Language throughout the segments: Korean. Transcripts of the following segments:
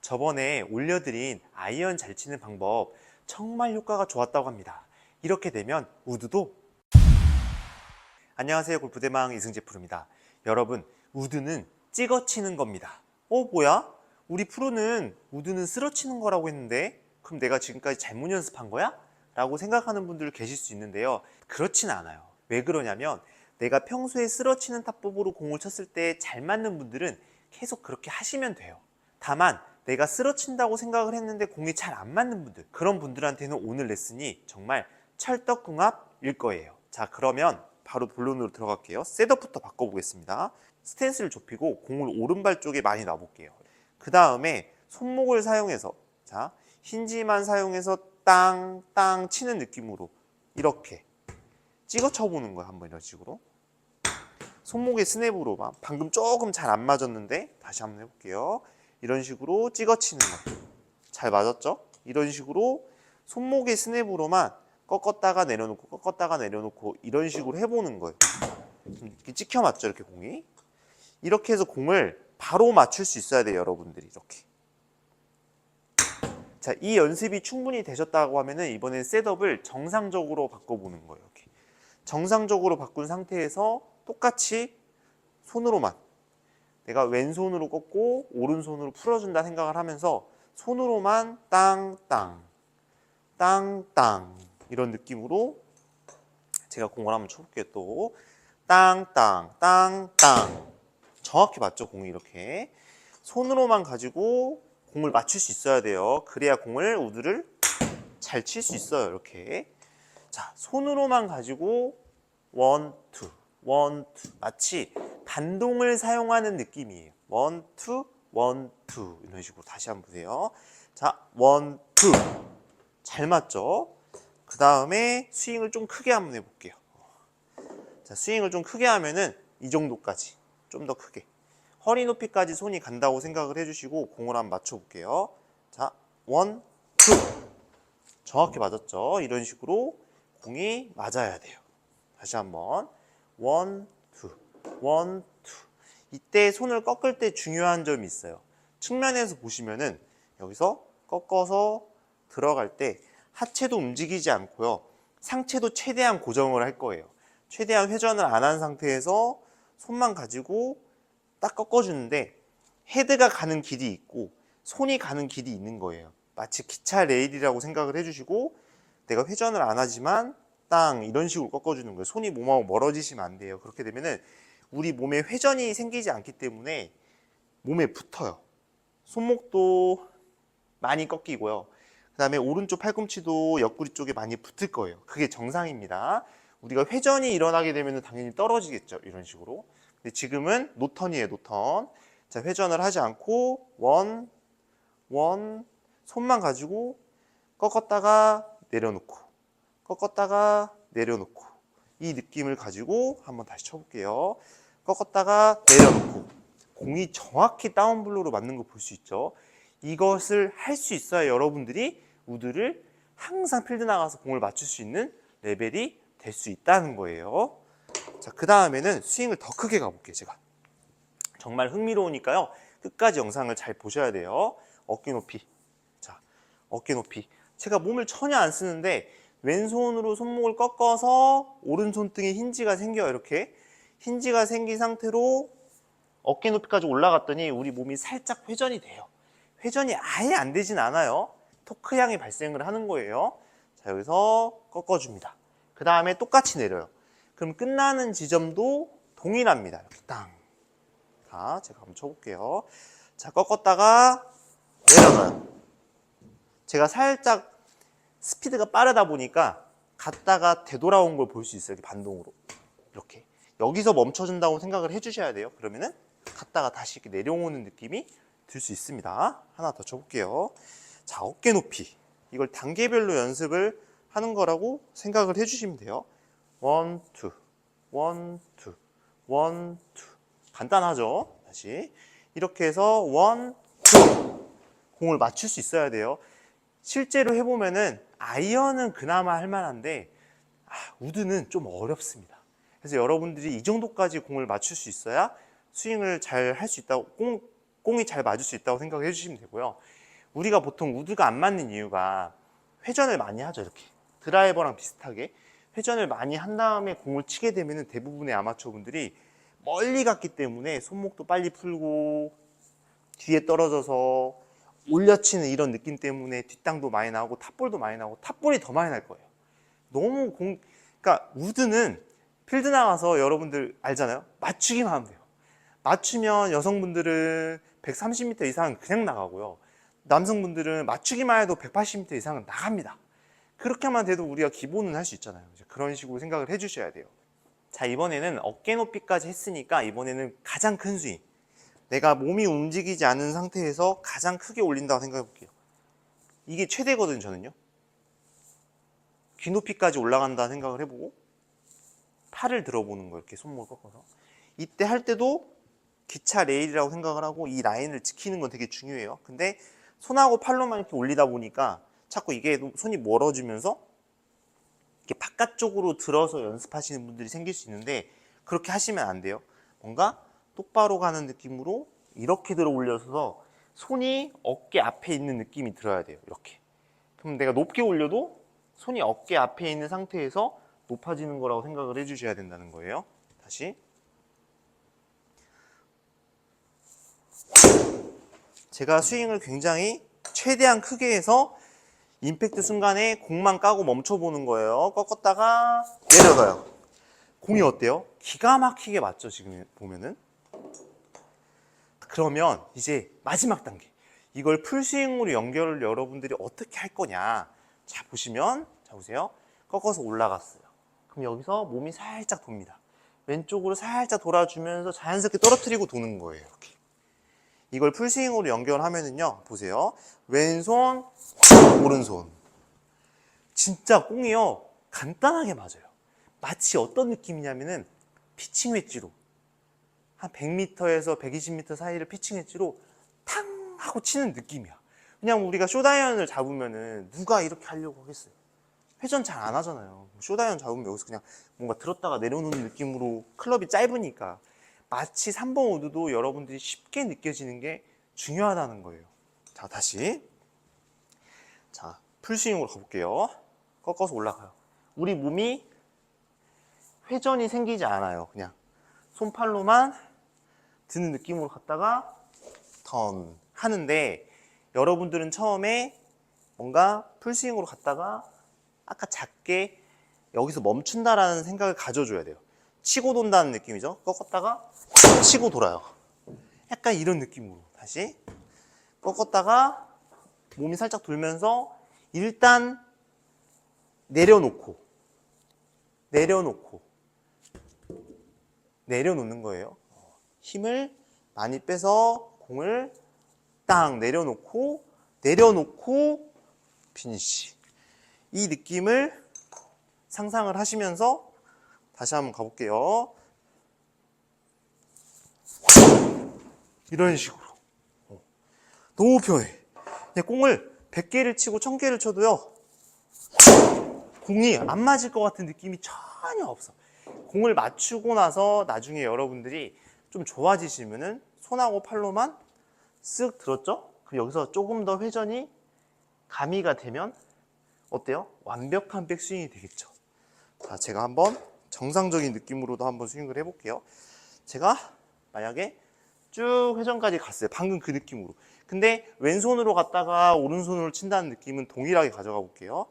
저번에 올려드린 아이언 잘 치는 방법 정말 효과가 좋았다고 합니다. 이렇게 되면 우드도 안녕하세요, 골프대망 이승재 프로입니다. 여러분, 우드는 찍어 치는 겁니다. 뭐야? 우리 프로는 우드는 쓸어 치는 거라고 했는데 그럼 내가 지금까지 잘못 연습한 거야? 라고 생각하는 분들 계실 수 있는데요. 그렇진 않아요. 왜 그러냐면 내가 평소에 쓸어 치는 타법으로 공을 쳤을 때 잘 맞는 분들은 계속 그렇게 하시면 돼요. 다만 내가 쓸어 친다고 생각을 했는데 공이 잘 안 맞는 분들, 그런 분들한테는 오늘 레슨이 정말 찰떡궁합일 거예요. 자, 그러면 바로 본론으로 들어갈게요. 셋업부터 바꿔보겠습니다. 스탠스를 좁히고 공을 오른발 쪽에 많이 놔볼게요. 그 다음에 손목을 사용해서, 자, 힌지만 사용해서 땅땅 치는 느낌으로 이렇게 찍어 쳐보는 거예요. 한번 이런 식으로. 손목의 스냅으로만. 방금 조금 잘 안 맞았는데 다시 한번 해볼게요. 이런 식으로 찍어 치는 거. 잘 맞았죠? 이런 식으로 손목의 스냅으로만 꺾었다가 내려놓고 꺾었다가 내려놓고 이런 식으로 해보는 거예요. 이렇게 찍혀 맞죠? 이렇게 공이. 이렇게 해서 공을 바로 맞출 수 있어야 돼요. 여러분들이 이렇게. 자, 이 연습이 충분히 되셨다고 하면은 이번엔 셋업을 정상적으로 바꿔보는 거예요. 이렇게. 정상적으로 바꾼 상태에서 똑같이 손으로만, 내가 왼손으로 꺾고 오른손으로 풀어준다 생각을 하면서 손으로만 땅땅 땅땅 이런 느낌으로 제가 공을 한번 쳐볼게요. 또 땅땅 땅땅 정확히 맞죠? 공이 이렇게 손으로만 가지고 공을 맞출 수 있어야 돼요. 그래야 공을 우드를 잘 칠 수 있어요. 이렇게. 자, 손으로만 가지고 원, 투, 원, 투. 마치 반동을 사용하는 느낌이에요. 원, 투, 원, 투. 이런 식으로 다시 한번 보세요. 자, 원, 투. 잘 맞죠? 그 다음에 스윙을 좀 크게 한번 해볼게요. 자, 스윙을 좀 크게 하면은 이 정도까지. 좀 더 크게. 허리 높이까지 손이 간다고 생각을 해주시고 공을 한번 맞춰볼게요. 자, 원, 투. 정확히 맞았죠? 이런 식으로 공이 맞아야 돼요. 다시 한번. 원, 투, 원, 투. 이때 손을 꺾을 때 중요한 점이 있어요. 측면에서 보시면은 여기서 꺾어서 들어갈 때 하체도 움직이지 않고요. 상체도 최대한 고정을 할 거예요. 최대한 회전을 안 한 상태에서 손만 가지고 딱 꺾어주는데 헤드가 가는 길이 있고 손이 가는 길이 있는 거예요. 마치 기차 레일이라고 생각을 해주시고 내가 회전을 안 하지만 땅 이런 식으로 꺾어주는 거예요. 손이 몸하고 멀어지시면 안 돼요. 그렇게 되면은 우리 몸에 회전이 생기지 않기 때문에 몸에 붙어요. 손목도 많이 꺾이고요. 그 다음에 오른쪽 팔꿈치도 옆구리 쪽에 많이 붙을 거예요. 그게 정상입니다. 우리가 회전이 일어나게 되면 당연히 떨어지겠죠. 이런 식으로. 근데 지금은 노턴이에요. 노턴. 자, 회전을 하지 않고 원, 손만 가지고 꺾었다가 내려놓고 꺾었다가 내려놓고 이 느낌을 가지고 한번 다시 쳐볼게요. 꺾었다가 내려놓고 공이 정확히 다운블로로 맞는 거 볼 수 있죠. 이것을 할 수 있어야 여러분들이 우드를 항상 필드 나가서 공을 맞출 수 있는 레벨이 될 수 있다는 거예요. 자, 그 다음에는 스윙을 더 크게 가볼게요. 제가 정말 흥미로우니까요. 끝까지 영상을 잘 보셔야 돼요. 어깨 높이. 자, 어깨 높이. 제가 몸을 전혀 안 쓰는데 왼손으로 손목을 꺾어서 오른손등에 힌지가 생겨요. 이렇게 힌지가 생긴 상태로 어깨 높이까지 올라갔더니 우리 몸이 살짝 회전이 돼요. 회전이 아예 안 되진 않아요. 토크향이 발생을 하는 거예요. 자, 여기서 꺾어줍니다. 그 다음에 똑같이 내려요. 그럼 끝나는 지점도 동일합니다. 이렇게 땅. 자, 제가 한번 쳐볼게요. 자, 꺾었다가 내려가요. 제가 살짝 스피드가 빠르다 보니까 갔다가 되돌아온 걸 볼 수 있어요. 이렇게 반동으로. 이렇게. 여기서 멈춰준다고 생각을 해주셔야 돼요. 그러면은 갔다가 다시 이렇게 내려오는 느낌이 들 수 있습니다. 하나 더 쳐볼게요. 자, 어깨 높이. 이걸 단계별로 연습을 하는 거라고 생각을 해주시면 돼요. 원, 투, 원, 투, 원, 투. 간단하죠? 다시. 이렇게 해서 원, 투. 공을 맞출 수 있어야 돼요. 실제로 해보면은 아이언은 그나마 할만한데 우드는 좀 어렵습니다. 그래서 여러분들이 이 정도까지 공을 맞출 수 있어야 스윙을 잘 할 수 있다고 공이 잘 맞을 수 있다고 생각해 주시면 되고요. 우리가 보통 우드가 안 맞는 이유가 회전을 많이 하죠. 이렇게 드라이버랑 비슷하게 회전을 많이 한 다음에 공을 치게 되면 대부분의 아마추어 분들이 멀리 갔기 때문에 손목도 빨리 풀고 뒤에 떨어져서 올려치는 이런 느낌 때문에 뒷땅도 많이 나오고 탑볼도 많이 나오고 탑볼이 더 많이 날 거예요. 너무 그러니까 우드는 필드 나가서 여러분들 알잖아요. 맞추기만 하면 돼요. 맞추면 여성분들은 130m 이상은 그냥 나가고요. 남성분들은 맞추기만 해도 180m 이상은 나갑니다. 그렇게만 돼도 우리가 기본은 할 수 있잖아요. 그런 식으로 생각을 해주셔야 돼요. 자, 이번에는 어깨 높이까지 했으니까 이번에는 가장 큰 스윙. 내가 몸이 움직이지 않은 상태에서 가장 크게 올린다고 생각해 볼게요. 이게 최대거든요, 저는요. 귀 높이까지 올라간다 생각을 해보고 팔을 들어보는 거예요. 이렇게 손목을 꺾어서. 이때 할 때도 기차 레일이라고 생각을 하고 이 라인을 지키는 건 되게 중요해요. 근데 손하고 팔로만 이렇게 올리다 보니까 자꾸 이게 손이 멀어지면서 이렇게 바깥쪽으로 들어서 연습하시는 분들이 생길 수 있는데 그렇게 하시면 안 돼요. 뭔가 똑바로 가는 느낌으로 이렇게 들어 올려서 손이 어깨 앞에 있는 느낌이 들어야 돼요. 이렇게. 그럼 내가 높게 올려도 손이 어깨 앞에 있는 상태에서 높아지는 거라고 생각을 해주셔야 된다는 거예요. 다시. 제가 스윙을 굉장히 최대한 크게 해서 임팩트 순간에 공만 까고 멈춰보는 거예요. 꺾었다가 내려가요. 공이 어때요? 기가 막히게 맞죠, 지금 보면은? 그러면 이제 마지막 단계. 이걸 풀스윙으로 연결을 여러분들이 어떻게 할 거냐. 자, 보시면, 자, 보세요. 꺾어서 올라갔어요. 그럼 여기서 몸이 살짝 돕니다. 왼쪽으로 살짝 돌아주면서 자연스럽게 떨어뜨리고 도는 거예요, 이렇게. 이걸 풀스윙으로 연결하면은요, 보세요. 왼손, 오른손. 진짜 공이요, 간단하게 맞아요. 마치 어떤 느낌이냐면은 피칭 웨지로 한 100m에서 120m 사이를 피칭 웨지로 탕 하고 치는 느낌이야. 그냥 우리가 쇼다이언을 잡으면은 누가 이렇게 하려고 하겠어요. 회전 잘 안 하잖아요. 쇼다이언 잡으면 여기서 그냥 뭔가 들었다가 내려놓는 느낌으로 클럽이 짧으니까 마치 3번 우드도 여러분들이 쉽게 느껴지는 게 중요하다는 거예요. 자, 다시. 자, 풀스윙으로 가볼게요. 꺾어서 올라가요. 우리 몸이 회전이 생기지 않아요. 그냥 손팔로만 드는 느낌으로 갔다가 턴 하는데 여러분들은 처음에 뭔가 풀스윙으로 갔다가 아까 작게 여기서 멈춘다라는 생각을 가져줘야 돼요. 치고 돈다는 느낌이죠. 꺾었다가 치고 돌아요. 약간 이런 느낌으로 다시 꺾었다가 몸이 살짝 돌면서 일단 내려놓고 내려놓는 거예요. 힘을 많이 빼서 공을 딱 내려놓고 피니쉬. 이 느낌을 상상을 하시면서 다시 한번 가볼게요. 이런 식으로. 너무 편해. 그냥 공을 100개를 치고 1000개를 쳐도요, 공이 안 맞을 것 같은 느낌이 전혀 없어. 공을 맞추고 나서 나중에 여러분들이 좀 좋아지시면은 손하고 팔로만 쓱 들었죠? 그럼 여기서 조금 더 회전이 가미가 되면 어때요? 완벽한 백스윙이 되겠죠. 자, 제가 한번 정상적인 느낌으로도 한번 스윙을 해볼게요. 제가 만약에 쭉 회전까지 갔어요. 방금 그 느낌으로. 근데 왼손으로 갔다가 오른손으로 친다는 느낌은 동일하게 가져가 볼게요.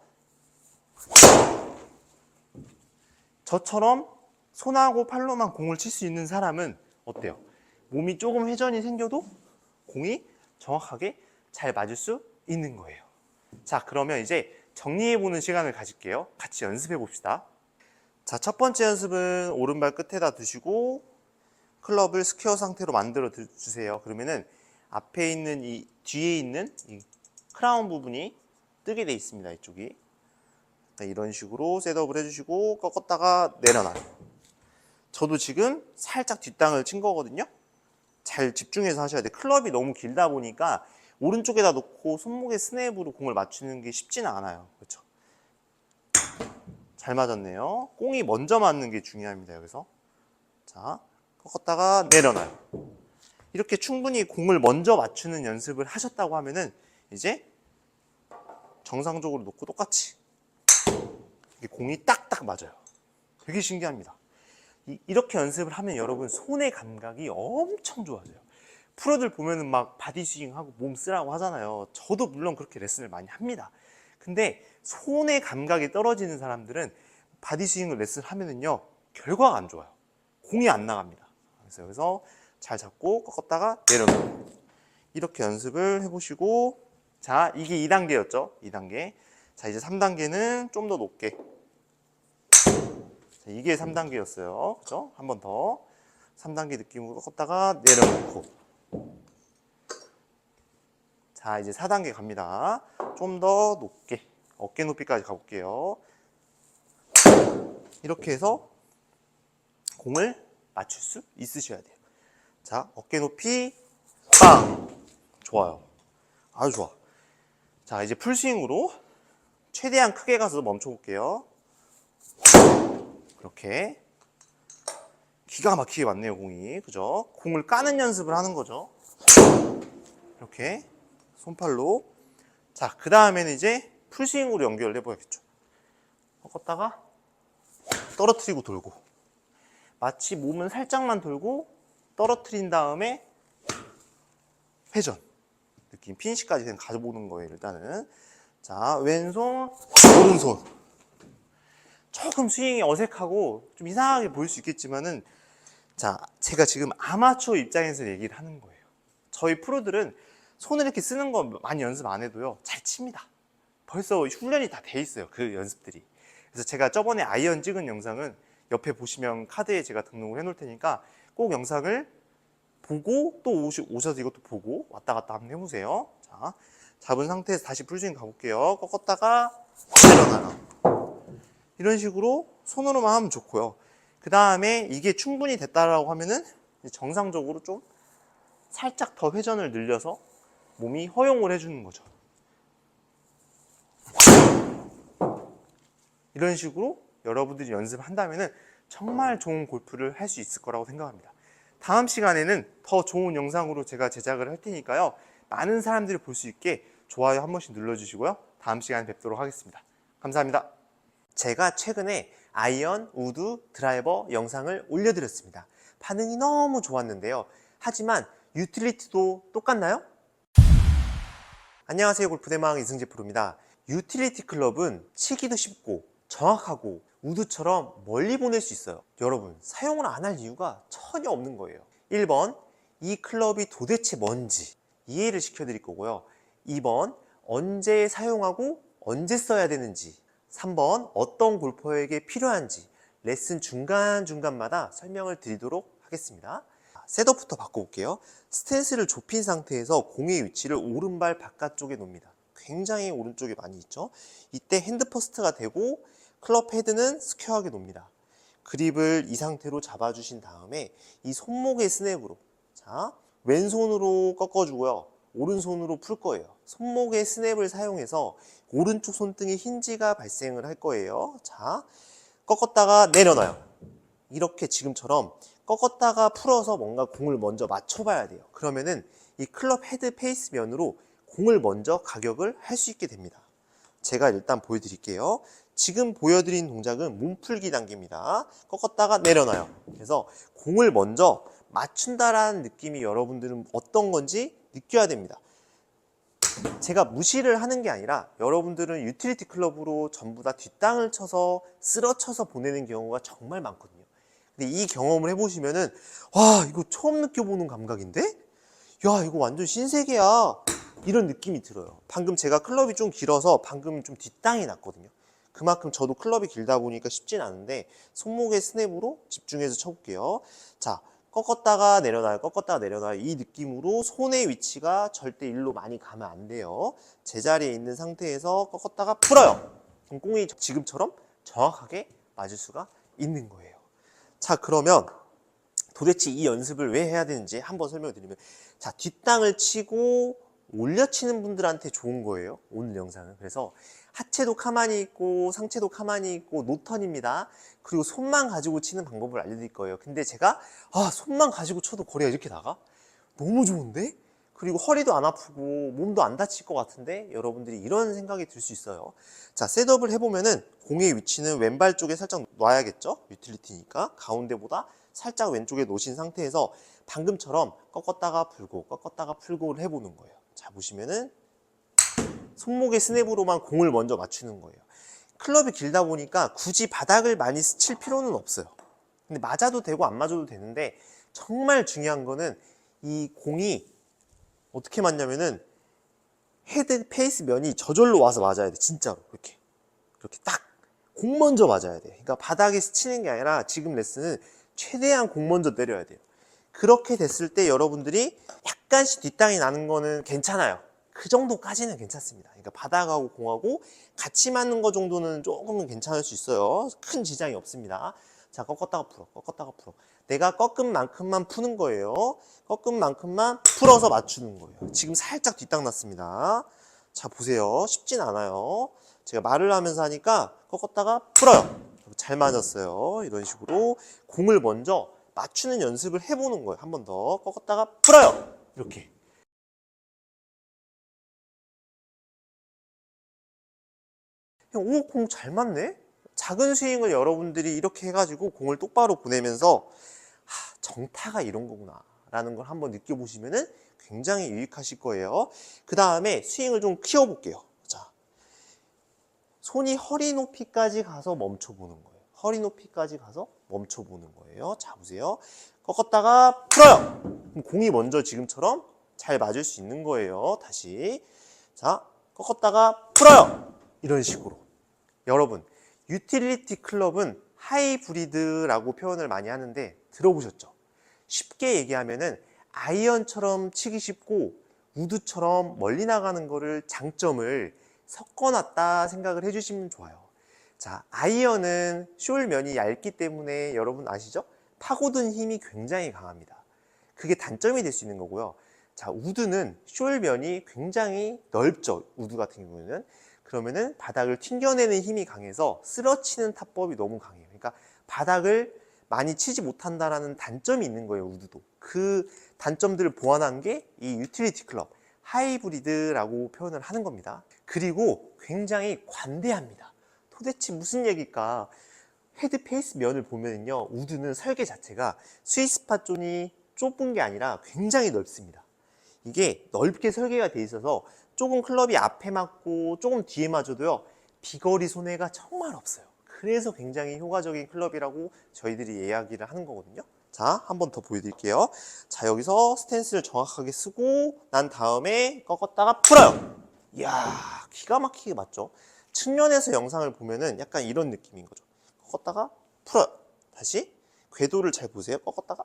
저처럼 손하고 팔로만 공을 칠 수 있는 사람은 어때요? 몸이 조금 회전이 생겨도 공이 정확하게 잘 맞을 수 있는 거예요. 자, 그러면 이제 정리해보는 시간을 가질게요. 같이 연습해 봅시다. 자, 첫 번째 연습은 오른발 끝에다 두시고 클럽을 스퀘어 상태로 만들어 주세요. 그러면은 앞에 있는 뒤에 있는 이 크라운 부분이 뜨게 돼 있습니다. 이쪽이. 이런 식으로 셋업을 해주시고 꺾었다가 내려놔요. 저도 지금 살짝 뒷땅을 친 거거든요. 잘 집중해서 하셔야 돼요. 클럽이 너무 길다 보니까 오른쪽에다 놓고 손목의 스냅으로 공을 맞추는 게 쉽지는 않아요. 그렇죠? 잘 맞았네요. 공이 먼저 맞는 게 중요합니다. 여기서. 자, 꺾었다가 내려놔요. 이렇게 충분히 공을 먼저 맞추는 연습을 하셨다고 하면은 이제 정상적으로 놓고 똑같이 공이 딱딱 맞아요. 되게 신기합니다. 이렇게 연습을 하면 여러분 손의 감각이 엄청 좋아져요. 프로들 보면은 막 바디스윙 하고 몸 쓰라고 하잖아요. 저도 물론 그렇게 레슨을 많이 합니다. 근데 손의 감각이 떨어지는 사람들은 바디스윙을 레슨을 하면은요 결과가 안 좋아요. 공이 안 나갑니다. 그래서 여기서 잘 잡고 꺾었다가 내려놓고 이렇게 연습을 해보시고, 자 이게 2단계였죠 2단계. 자 이제 3단계는 좀 더 높게. 자, 이게 3단계였어요 그죠? 한 번 더 3단계 느낌으로 꺾었다가 내려놓고. 자 이제 4단계 갑니다. 좀 더 높게 어깨 높이까지 가볼게요. 이렇게 해서 공을 맞출 수 있으셔야 돼요. 자 어깨 높이 빵. 좋아요. 아주 좋아. 자 이제 풀스윙으로 최대한 크게 가서 멈춰 볼게요. 그렇게 기가 막히게 맞네요 공이. 그죠? 공을 까는 연습을 하는 거죠. 이렇게 손팔로. 자 그 다음에는 이제 풀스윙으로 연결해 봐야겠죠. 꺾었다가 떨어뜨리고 돌고, 마치 몸은 살짝만 돌고 떨어뜨린 다음에 회전 느낌, 피니시까지 그냥 가져보는 거예요 일단은. 자 왼손 오른손. 조금 스윙이 어색하고 좀 이상하게 보일 수 있겠지만은, 자 제가 지금 아마추어 입장에서 얘기를 하는 거예요. 저희 프로들은 손을 이렇게 쓰는 거 많이 연습 안 해도요 잘 칩니다. 벌써 훈련이 다 돼 있어요 그 연습들이. 그래서 제가 저번에 아이언 찍은 영상은 옆에 보시면 카드에 제가 등록을 해 놓을 테니까 꼭 영상을 보고 또 오셔서 이것도 보고 왔다 갔다 한번 해보세요. 자 잡은 상태에서 다시 풀스윙 가볼게요. 꺾었다가 내려놔요. 이런 식으로 손으로만 하면 좋고요. 그 다음에 이게 충분히 됐다라고 하면은 정상적으로 좀 살짝 더 회전을 늘려서 몸이 허용을 해주는 거죠. 이런 식으로 여러분들이 연습한다면은 정말 좋은 골프를 할 수 있을 거라고 생각합니다. 다음 시간에는 더 좋은 영상으로 제가 제작을 할 테니까요. 많은 사람들이 볼 수 있게 좋아요 한 번씩 눌러주시고요. 다음 시간에 뵙도록 하겠습니다. 감사합니다. 제가 최근에 아이언, 우드, 드라이버 영상을 올려드렸습니다. 반응이 너무 좋았는데요. 하지만 유틸리티도 똑같나요? 안녕하세요 골프대망 이승재 프로입니다. 유틸리티 클럽은 치기도 쉽고 정확하고 우드처럼 멀리 보낼 수 있어요. 여러분 사용을 안 할 이유가 전혀 없는 거예요. 1번 이 클럽이 도대체 뭔지 이해를 시켜드릴 거고요. 2번 언제 사용하고 언제 써야 되는지, 3번 어떤 골퍼에게 필요한지 레슨 중간중간마다 설명을 드리도록 하겠습니다. 셋업부터 바꿔볼게요. 스탠스를 좁힌 상태에서 공의 위치를 오른발 바깥쪽에 놓습니다. 굉장히 오른쪽에 많이 있죠. 이때 핸드 퍼스트가 되고 클럽 헤드는 스퀘어하게 놓습니다. 그립을 이 상태로 잡아주신 다음에 이 손목의 스냅으로, 자 왼손으로 꺾어주고요. 오른손으로 풀 거예요. 손목의 스냅을 사용해서 오른쪽 손등에 힌지가 발생을 할 거예요. 자 꺾었다가 내려놔요. 이렇게 지금처럼 꺾었다가 풀어서 뭔가 공을 먼저 맞춰봐야 돼요. 그러면은 이 클럽 헤드 페이스 면으로 공을 먼저 가격을 할 수 있게 됩니다. 제가 일단 보여드릴게요. 지금 보여드린 동작은 몸풀기 단계입니다. 꺾었다가 내려놔요. 그래서 공을 먼저 맞춘다라는 느낌이 여러분들은 어떤 건지 느껴야 됩니다. 제가 무시를 하는 게 아니라 여러분들은 유틸리티 클럽으로 전부 다 뒷땅을 쳐서 쓰러쳐서 보내는 경우가 정말 많거든요. 근데 이 경험을 해보시면은 와 이거 처음 느껴보는 감각인데? 야 이거 완전 신세계야 이런 느낌이 들어요. 방금 제가 클럽이 좀 길어서 방금 좀 뒷땅이 났거든요. 그만큼 저도 클럽이 길다 보니까 쉽진 않은데 손목의 스냅으로 집중해서 쳐볼게요. 자 꺾었다가 내려놔요. 꺾었다가 내려놔요. 이 느낌으로 손의 위치가 절대 일로 많이 가면 안 돼요. 제자리에 있는 상태에서 꺾었다가 풀어요. 그럼 공이 지금처럼 정확하게 맞을 수가 있는 거예요. 자 그러면 도대체 이 연습을 왜 해야 되는지 한번 설명을 드리면, 자 뒷땅을 치고 올려치는 분들한테 좋은 거예요 오늘 영상은. 그래서 하체도 가만히 있고 상체도 가만히 있고 노턴입니다. 그리고 손만 가지고 치는 방법을 알려드릴 거예요. 근데 제가 손만 가지고 쳐도 거리가 이렇게 나가? 너무 좋은데? 그리고 허리도 안 아프고 몸도 안 다칠 것 같은데 여러분들이 이런 생각이 들 수 있어요. 자, 셋업을 해보면은 공의 위치는 왼발 쪽에 살짝 놔야겠죠? 유틸리티니까 가운데보다 살짝 왼쪽에 놓으신 상태에서 방금처럼 꺾었다가 풀고 꺾었다가 풀고를 해보는 거예요. 자, 보시면은 손목의 스냅으로만 공을 먼저 맞추는 거예요. 클럽이 길다 보니까 굳이 바닥을 많이 스칠 필요는 없어요. 근데 맞아도 되고 안 맞아도 되는데 정말 중요한 거는 이 공이 어떻게 맞냐면은 헤드 페이스 면이 저절로 와서 맞아야 돼. 진짜로 이렇게 딱 공 먼저 맞아야 돼. 그러니까 바닥에 스치는 게 아니라 지금 레슨은 최대한 공 먼저 때려야 돼요. 그렇게 됐을 때 여러분들이 약간씩 뒷땅이 나는 거는 괜찮아요. 그 정도까지는 괜찮습니다. 그러니까 바닥하고 공하고 같이 맞는 거 정도는 조금은 괜찮을 수 있어요. 큰 지장이 없습니다. 자, 꺾었다가 풀어, 꺾었다가 풀어. 내가 꺾은 만큼만 푸는 거예요. 꺾은 만큼만 풀어서 맞추는 거예요. 지금 살짝 뒷땅 났습니다. 자, 보세요. 쉽진 않아요. 제가 말을 하면서 하니까 꺾었다가 풀어요. 잘 맞았어요. 이런 식으로 공을 먼저 맞추는 연습을 해보는 거예요. 한 번 더 꺾었다가 풀어요. 이렇게. 오, 공 잘 맞네? 작은 스윙을 여러분들이 이렇게 해가지고 공을 똑바로 보내면서 정타가 이런 거구나 라는 걸 한번 느껴보시면은 굉장히 유익하실 거예요. 그 다음에 스윙을 좀 키워볼게요. 자, 손이 허리 높이까지 가서 멈춰보는 거예요. 허리 높이까지 가서 멈춰보는 거예요. 자, 보세요. 꺾었다가 풀어요. 그럼 공이 먼저 지금처럼 잘 맞을 수 있는 거예요. 다시. 자, 꺾었다가 풀어요. 이런 식으로. 여러분, 유틸리티 클럽은 하이브리드라고 표현을 많이 하는데 들어보셨죠? 쉽게 얘기하면은 아이언처럼 치기 쉽고 우드처럼 멀리 나가는 거를 장점을 섞어놨다 생각을 해주시면 좋아요. 자, 아이언은 숄 면이 얇기 때문에 여러분 아시죠? 파고든 힘이 굉장히 강합니다. 그게 단점이 될 수 있는 거고요. 자, 우드는 숄 면이 굉장히 넓죠. 우드 같은 경우에는. 그러면은 바닥을 튕겨내는 힘이 강해서 쓰러치는 타법이 너무 강해요. 그러니까 바닥을 많이 치지 못한다라는 단점이 있는 거예요. 우드도. 그 단점들을 보완한 게 이 유틸리티 클럽, 하이브리드라고 표현을 하는 겁니다. 그리고 굉장히 관대합니다. 도대체 무슨 얘기일까? 헤드 페이스 면을 보면요, 우드는 설계 자체가 스위스팟 존이 좁은 게 아니라 굉장히 넓습니다. 이게 넓게 설계가 돼 있어서 조금 클럽이 앞에 맞고 조금 뒤에 맞아도요, 비거리 손해가 정말 없어요. 그래서 굉장히 효과적인 클럽이라고 저희들이 이야기를 하는 거거든요. 자, 한 번 더 보여드릴게요. 자, 여기서 스탠스를 정확하게 쓰고 난 다음에 꺾었다가 풀어요. 이야, 기가 막히게 맞죠? 측면에서 영상을 보면은 약간 이런 느낌인 거죠. 꺾었다가 풀어요. 다시 궤도를 잘 보세요. 꺾었다가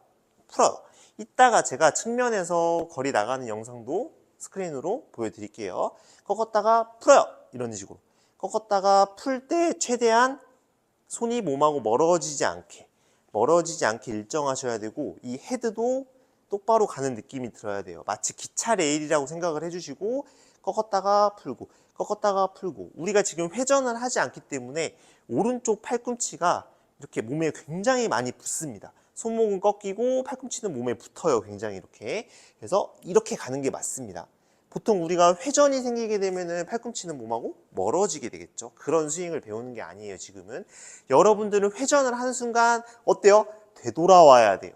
풀어요. 이따가 제가 측면에서 거리 나가는 영상도 스크린으로 보여드릴게요. 꺾었다가 풀어요. 이런 식으로. 꺾었다가 풀 때 최대한 손이 몸하고 멀어지지 않게 일정하셔야 되고, 이 헤드도 똑바로 가는 느낌이 들어야 돼요. 마치 기차 레일이라고 생각을 해주시고 꺾었다가 풀고 꺾었다가 풀고. 우리가 지금 회전을 하지 않기 때문에 오른쪽 팔꿈치가 이렇게 몸에 굉장히 많이 붙습니다. 손목은 꺾이고 팔꿈치는 몸에 붙어요. 굉장히 이렇게. 그래서 이렇게 가는 게 맞습니다. 보통 우리가 회전이 생기게 되면은 팔꿈치는 몸하고 멀어지게 되겠죠. 그런 스윙을 배우는 게 아니에요, 지금은. 여러분들은 회전을 하는 순간 어때요? 되돌아와야 돼요.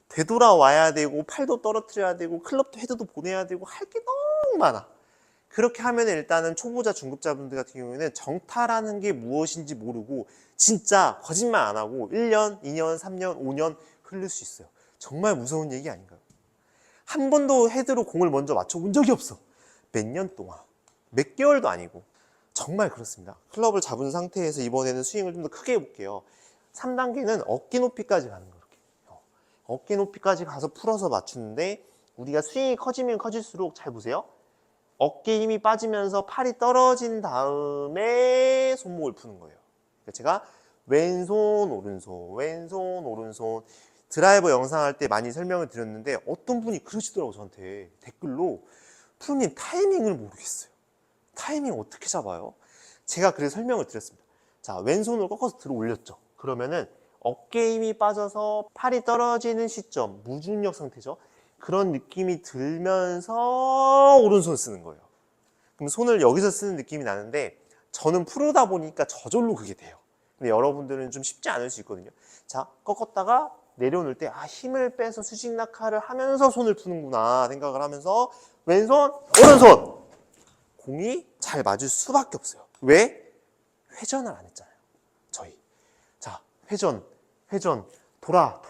되돌아와야 되고, 팔도 떨어뜨려야 되고, 클럽도 헤드도 보내야 되고, 할 게 너무 많아. 그렇게 하면 일단은 초보자, 중급자분들 같은 경우에는 정타라는 게 무엇인지 모르고 진짜 거짓말 안 하고 1년, 2년, 3년, 5년 흐를 수 있어요. 정말 무서운 얘기 아닌가요? 한 번도 헤드로 공을 먼저 맞춰본 적이 없어. 몇 년 동안. 몇 개월도 아니고. 정말 그렇습니다. 클럽을 잡은 상태에서 이번에는 스윙을 좀 더 크게 해볼게요. 3단계는 어깨 높이까지 가는 거예요. 어깨 높이까지 가서 풀어서 맞추는데, 우리가 스윙이 커지면 커질수록 잘 보세요. 어깨 힘이 빠지면서 팔이 떨어진 다음에 손목을 푸는 거예요. 그러니까 제가 왼손, 오른손, 왼손, 오른손 드라이버 영상 할 때 많이 설명을 드렸는데, 어떤 분이 그러시더라고, 저한테 댓글로. 프로님 타이밍을 모르겠어요. 타이밍 어떻게 잡아요? 제가 그래서 설명을 드렸습니다. 자, 왼손을 꺾어서 들어 올렸죠. 그러면은 어깨 힘이 빠져서 팔이 떨어지는 시점, 무중력 상태죠. 그런 느낌이 들면서 오른손 쓰는 거예요. 그럼 손을 여기서 쓰는 느낌이 나는데 저는 프로다 보니까 저절로 그게 돼요. 근데 여러분들은 좀 쉽지 않을 수 있거든요. 자, 꺾었다가 내려놓을 때 힘을 빼서 수직 낙하를 하면서 손을 푸는구나 생각을 하면서 왼손, 오른손! 공이 잘 맞을 수밖에 없어요. 왜? 회전을 안 했잖아요. 저희. 자, 회전, 돌아.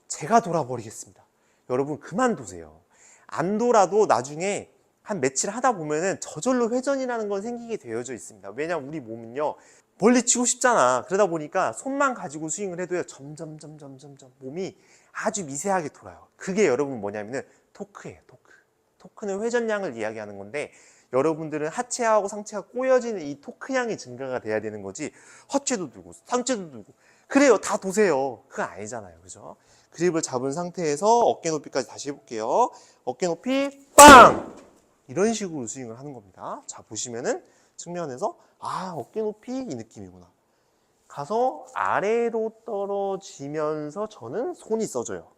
제가 돌아버리겠습니다. 여러분 그만두세요. 안 돌아도 나중에 한 며칠 하다 보면은 저절로 회전이라는 건 생기게 되어져 있습니다. 왜냐면 우리 몸은요, 멀리 치고 싶잖아. 그러다 보니까 손만 가지고 스윙을 해도요, 점점 몸이 아주 미세하게 돌아요. 그게 여러분 뭐냐면은 토크예요, 토크. 토크는 회전량을 이야기하는 건데, 여러분들은 하체하고 상체가 꼬여지는 이 토크량이 증가가 돼야 되는 거지, 하체도 들고, 상체도 들고, 그래요, 다 도세요. 그거 아니잖아요. 그죠? 그립을 잡은 상태에서 어깨 높이까지 다시 해볼게요. 어깨 높이, 빵! 이런 식으로 스윙을 하는 겁니다. 자, 보시면은 측면에서 어깨 높이 이 느낌이구나. 가서 아래로 떨어지면서 저는 손이 써져요.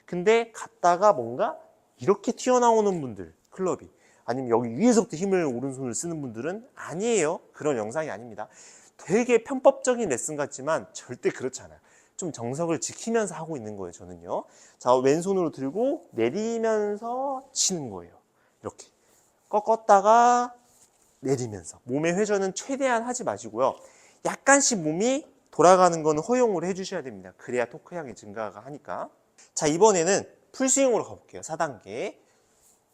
근데 갔다가 뭔가 이렇게 튀어나오는 분들, 클럽이 아니면 여기 위에서부터 힘을 오른손을 쓰는 분들은 아니에요. 그런 영상이 아닙니다. 되게 편법적인 레슨 같지만 절대 그렇지 않아요. 좀 정석을 지키면서 하고 있는 거예요, 저는요. 자, 왼손으로 들고 내리면서 치는 거예요. 이렇게. 꺾었다가 내리면서. 몸의 회전은 최대한 하지 마시고요. 약간씩 몸이 돌아가는 거는 허용을 해주셔야 됩니다. 그래야 토크량이 증가가 하니까. 자, 이번에는 풀스윙으로 가볼게요. 4단계.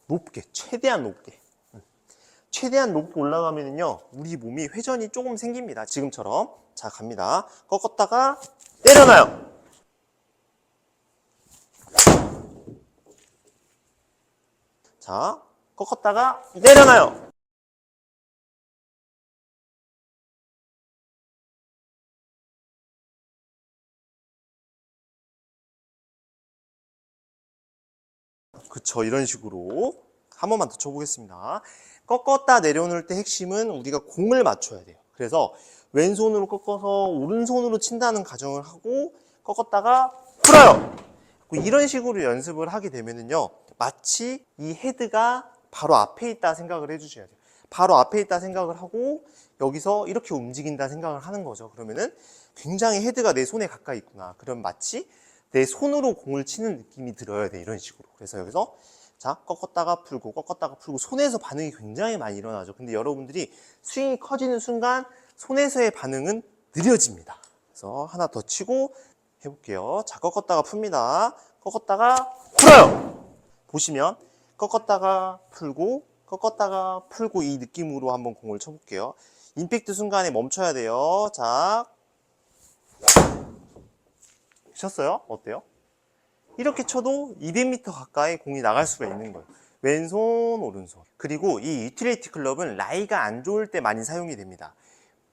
높게, 최대한 높게. 최대한 높게 올라가면은요, 우리 몸이 회전이 조금 생깁니다. 지금처럼. 자, 갑니다. 꺾었다가 내려놔요. 자, 꺾었다가 내려놔요. 그쵸, 이런 식으로 한 번만 더 쳐보겠습니다. 꺾었다 내려놓을 때 핵심은 우리가 공을 맞춰야 돼요. 그래서 왼손으로 꺾어서 오른손으로 친다는 가정을 하고 꺾었다가 풀어요. 이런 식으로 연습을 하게 되면은요, 마치 이 헤드가 바로 앞에 있다 생각을 해주셔야 돼요. 바로 앞에 있다 생각을 하고 여기서 이렇게 움직인다 생각을 하는 거죠. 그러면은 굉장히 헤드가 내 손에 가까이 있구나. 그럼 마치 내 손으로 공을 치는 느낌이 들어야 돼. 이런 식으로. 그래서 여기서 자, 꺾었다가 풀고 손에서 반응이 굉장히 많이 일어나죠. 근데 여러분들이 스윙이 커지는 순간 손에서의 반응은 느려집니다. 그래서 하나 더 치고 해볼게요. 자, 꺾었다가 풉니다. 꺾었다가 풀어요. 보시면 꺾었다가 풀고 이 느낌으로 한번 공을 쳐볼게요. 임팩트 순간에 멈춰야 돼요. 자, 쳤어요? 어때요? 이렇게 쳐도 200m 가까이 공이 나갈 수가 있는 거예요. 왼손, 오른손. 그리고 이 유틸리티 클럽은 라이가 안 좋을 때 많이 사용이 됩니다.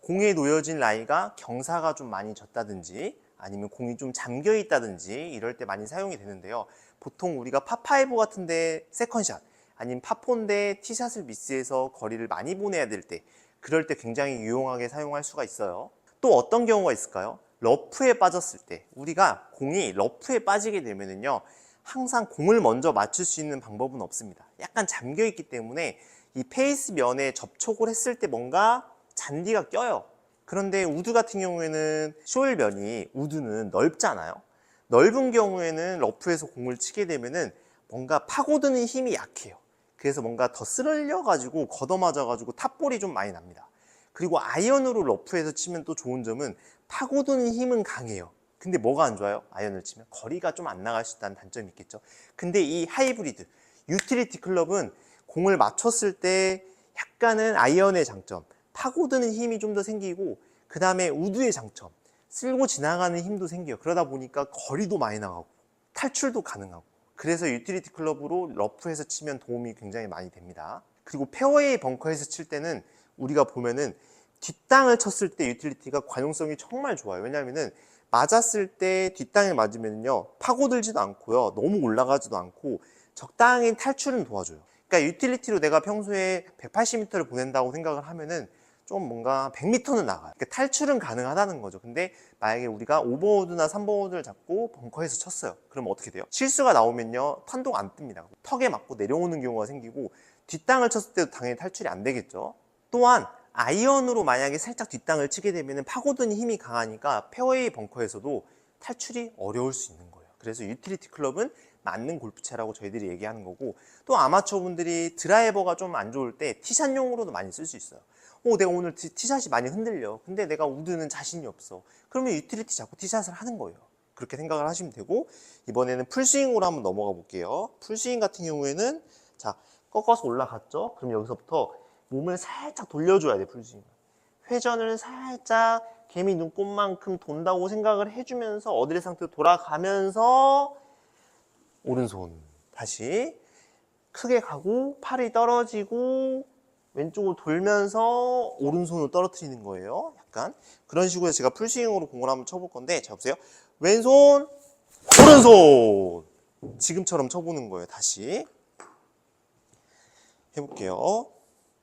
공에 놓여진 라이가 경사가 좀 많이 졌다든지 아니면 공이 좀 잠겨 있다든지 이럴 때 많이 사용이 되는데요. 보통 우리가 파5 같은데 세컨샷 아니면 파4인데 티샷을 미스해서 거리를 많이 보내야 될 때, 그럴 때 굉장히 유용하게 사용할 수가 있어요. 또 어떤 경우가 있을까요? 러프에 빠졌을 때, 우리가 공이 러프에 빠지게 되면은요, 항상 공을 먼저 맞출 수 있는 방법은 없습니다. 약간 잠겨 있기 때문에 이 페이스 면에 접촉을 했을 때 뭔가 잔디가 껴요. 그런데 우드 같은 경우에는 쇼일면이, 우드는 넓잖아요. 넓은 경우에는 러프에서 공을 치게 되면은 뭔가 파고드는 힘이 약해요. 그래서 뭔가 더 쓸려 가지고 걷어맞아 가지고 탑볼이 좀 많이 납니다. 그리고 아이언으로 러프에서 치면 또 좋은 점은 파고드는 힘은 강해요. 근데 뭐가 안 좋아요? 아이언을 치면 거리가 좀 안 나갈 수 있다는 단점이 있겠죠. 근데 이 하이브리드 유틸리티 클럽은 공을 맞췄을 때 약간은 아이언의 장점, 파고드는 힘이 좀 더 생기고, 그 다음에 우드의 장점, 쓸고 지나가는 힘도 생겨요. 그러다 보니까 거리도 많이 나가고 탈출도 가능하고, 그래서 유틸리티 클럽으로 러프에서 치면 도움이 굉장히 많이 됩니다. 그리고 페어웨이 벙커에서 칠 때는 우리가 보면은 뒷땅을 쳤을 때 유틸리티가 관용성이 정말 좋아요. 왜냐하면은 맞았을 때 뒷땅을 맞으면요, 파고들지도 않고요, 너무 올라가지도 않고 적당히 탈출은 도와줘요. 그러니까 유틸리티로 내가 평소에 180m를 보낸다고 생각을 하면은 좀 뭔가 100m는 나가요. 그러니까 탈출은 가능하다는 거죠. 근데 만약에 우리가 5번호드나 3번호드를 잡고 벙커에서 쳤어요. 그럼 어떻게 돼요? 실수가 나오면요, 판도가 안 뜹니다. 턱에 맞고 내려오는 경우가 생기고, 뒷땅을 쳤을 때도 당연히 탈출이 안 되겠죠. 또한 아이언으로 만약에 살짝 뒷땅을 치게 되면 파고드는 힘이 강하니까 페어웨이 벙커에서도 탈출이 어려울 수 있는 거예요. 그래서 유틸리티 클럽은 맞는 골프채라고 저희들이 얘기하는 거고, 또 아마추어 분들이 드라이버가 좀 안 좋을 때 티샷용으로도 많이 쓸 수 있어요. 내가 오늘 티샷이 많이 흔들려. 근데 내가 우드는 자신이 없어. 그러면 유틸리티 잡고 티샷을 하는 거예요. 그렇게 생각을 하시면 되고, 이번에는 풀스윙으로 한번 넘어가 볼게요. 풀스윙 같은 경우에는 자, 꺾어서 올라갔죠? 그럼 여기서부터 몸을 살짝 돌려줘야 돼, 풀스윙. 회전을 살짝 개미 눈곱만큼 돈다고 생각을 해주면서 어드레스 상태로 돌아가면서 오른손 다시 크게 가고 팔이 떨어지고 왼쪽으로 돌면서 오른손으로 떨어뜨리는 거예요. 약간 그런 식으로 제가 풀스윙으로 공을 한번 쳐볼 건데, 자 보세요. 왼손, 오른손 지금처럼 쳐보는 거예요. 다시 해볼게요.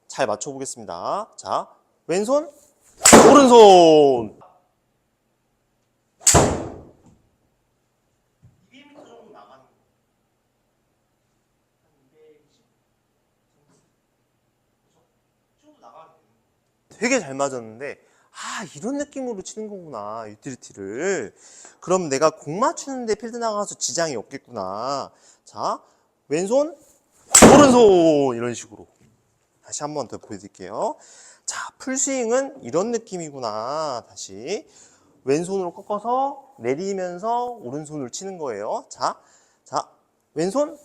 잘 맞춰보겠습니다. 자, 왼손, 오른손. 200m 정도 나가는 거. 한 220. 정도 나가는 거. 되게 잘 맞았는데, 이런 느낌으로 치는 거구나, 유틸리티를. 그럼 내가 공 맞추는데 필드 나가서 지장이 없겠구나. 자, 왼손, 오른손 이런 식으로 다시 한 번 더 보여드릴게요. 자, 풀스윙은 이런 느낌이구나. 다시 왼손으로 꺾어서 내리면서 오른손을 치는 거예요. 자, 왼손,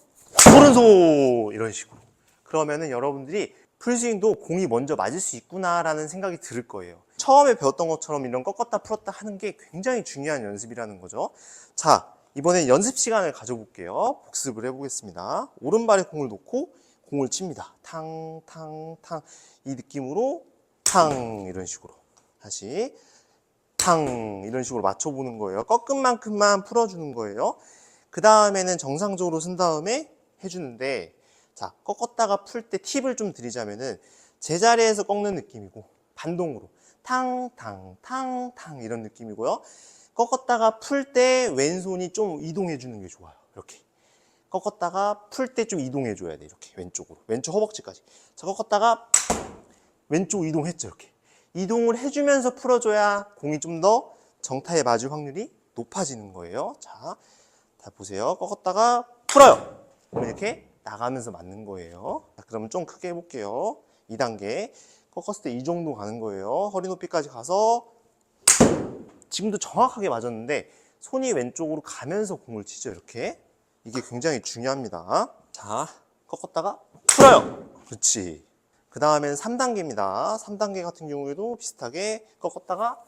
오른손 이런 식으로. 그러면은 여러분들이 풀스윙도 공이 먼저 맞을 수 있구나라는 생각이 들 거예요. 처음에 배웠던 것처럼 이런 꺾었다 풀었다 하는 게 굉장히 중요한 연습이라는 거죠. 자, 이번엔 연습 시간을 가져볼게요. 복습을 해보겠습니다. 오른발에 공을 놓고 공을 칩니다. 탕, 탕, 탕. 이 느낌으로 탕 이런 식으로 다시 탕 이런 식으로 맞춰보는 거예요. 꺾은 만큼만 풀어주는 거예요. 그 다음에는 정상적으로 쓴 다음에 해주는데, 자, 꺾었다가 풀 때 팁을 좀 드리자면은 제자리에서 꺾는 느낌이고 반동으로 탕, 탕, 탕, 탕 이런 느낌이고요. 꺾었다가 풀 때 왼손이 좀 이동해 주는 게 좋아요. 이렇게 꺾었다가 풀 때 좀 이동해 줘야 돼. 이렇게 왼쪽으로, 왼쪽 허벅지까지. 자, 꺾었다가 왼쪽 이동했죠. 이렇게 이동을 해주면서 풀어줘야 공이 좀 더 정타에 맞을 확률이 높아지는 거예요. 자, 다 보세요. 꺾었다가 풀어요. 그럼 이렇게 나가면서 맞는 거예요. 자, 그러면 좀 크게 해볼게요. 2단계 꺾었을 때 이 정도 가는 거예요. 허리 높이까지 가서 지금도 정확하게 맞았는데 손이 왼쪽으로 가면서 공을 치죠. 이렇게 이게 굉장히 중요합니다. 자, 꺾었다가 풀어요. 그렇지. 그 다음에는 3단계입니다. 3단계 같은 경우에도 비슷하게 꺾었다가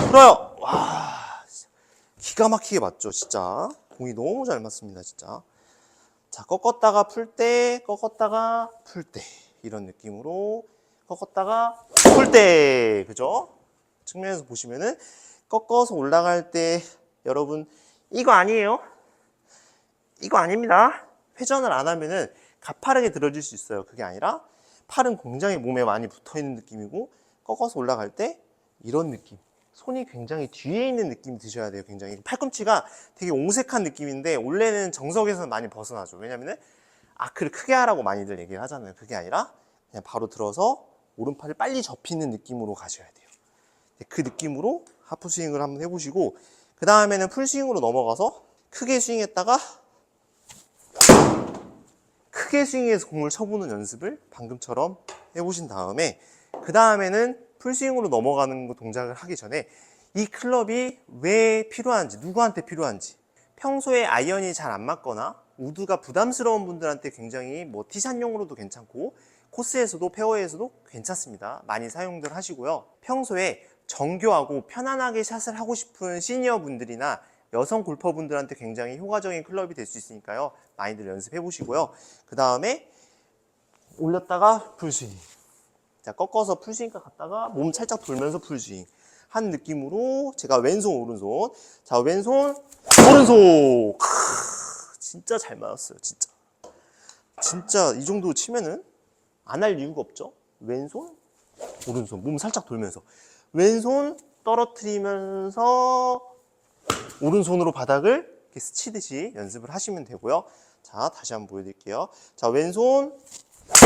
풀어요. 와, 기가 막히게 맞죠, 진짜. 공이 너무 잘 맞습니다, 진짜. 자, 꺾었다가 풀 때, 꺾었다가 풀 때. 이런 느낌으로 꺾었다가 풀 때. 그죠? 측면에서 보시면은 꺾어서 올라갈 때 여러분 이거 아니에요. 이거 아닙니다. 회전을 안 하면은 가파르게 들어질 수 있어요. 그게 아니라 팔은 굉장히 몸에 많이 붙어있는 느낌이고 꺾어서 올라갈 때 이런 느낌. 손이 굉장히 뒤에 있는 느낌이 드셔야 돼요. 굉장히 팔꿈치가 되게 옹색한 느낌인데 원래는 정석에서는 많이 벗어나죠. 왜냐면은 아크를 크게 하라고 많이들 얘기를 하잖아요. 그게 아니라 그냥 바로 들어서 오른팔을 빨리 접히는 느낌으로 가셔야 돼요. 그 느낌으로 하프 스윙을 한번 해보시고, 그 다음에는 풀 스윙으로 넘어가서 크게 스윙했다가 크게 스윙해서 공을 쳐보는 연습을 방금처럼 해보신 다음에, 그 다음에는 풀스윙으로 넘어가는 동작을 하기 전에 이 클럽이 왜 필요한지, 누구한테 필요한지, 평소에 아이언이 잘 안 맞거나 우드가 부담스러운 분들한테 굉장히 티샷용으로도 괜찮고 코스에서도 페어웨이에서도 괜찮습니다. 많이 사용들 하시고요. 평소에 정교하고 편안하게 샷을 하고 싶은 시니어 분들이나 여성 골퍼분들한테 굉장히 효과적인 클럽이 될 수 있으니까요. 많이들 연습해 보시고요. 그 다음에 올렸다가 풀스윙. 자, 꺾어서 풀스윙가 갔다가 몸 살짝 돌면서 풀스윙 한 느낌으로 제가 왼손 오른손. 자, 왼손 오른손. 진짜 잘 맞았어요. 진짜 이 정도 치면은 안 할 이유가 없죠. 왼손 오른손 몸 살짝 돌면서 왼손 떨어뜨리면서 오른손으로 바닥을 이렇게 스치듯이 연습을 하시면 되고요. 자, 다시 한번 보여드릴게요. 자, 왼손,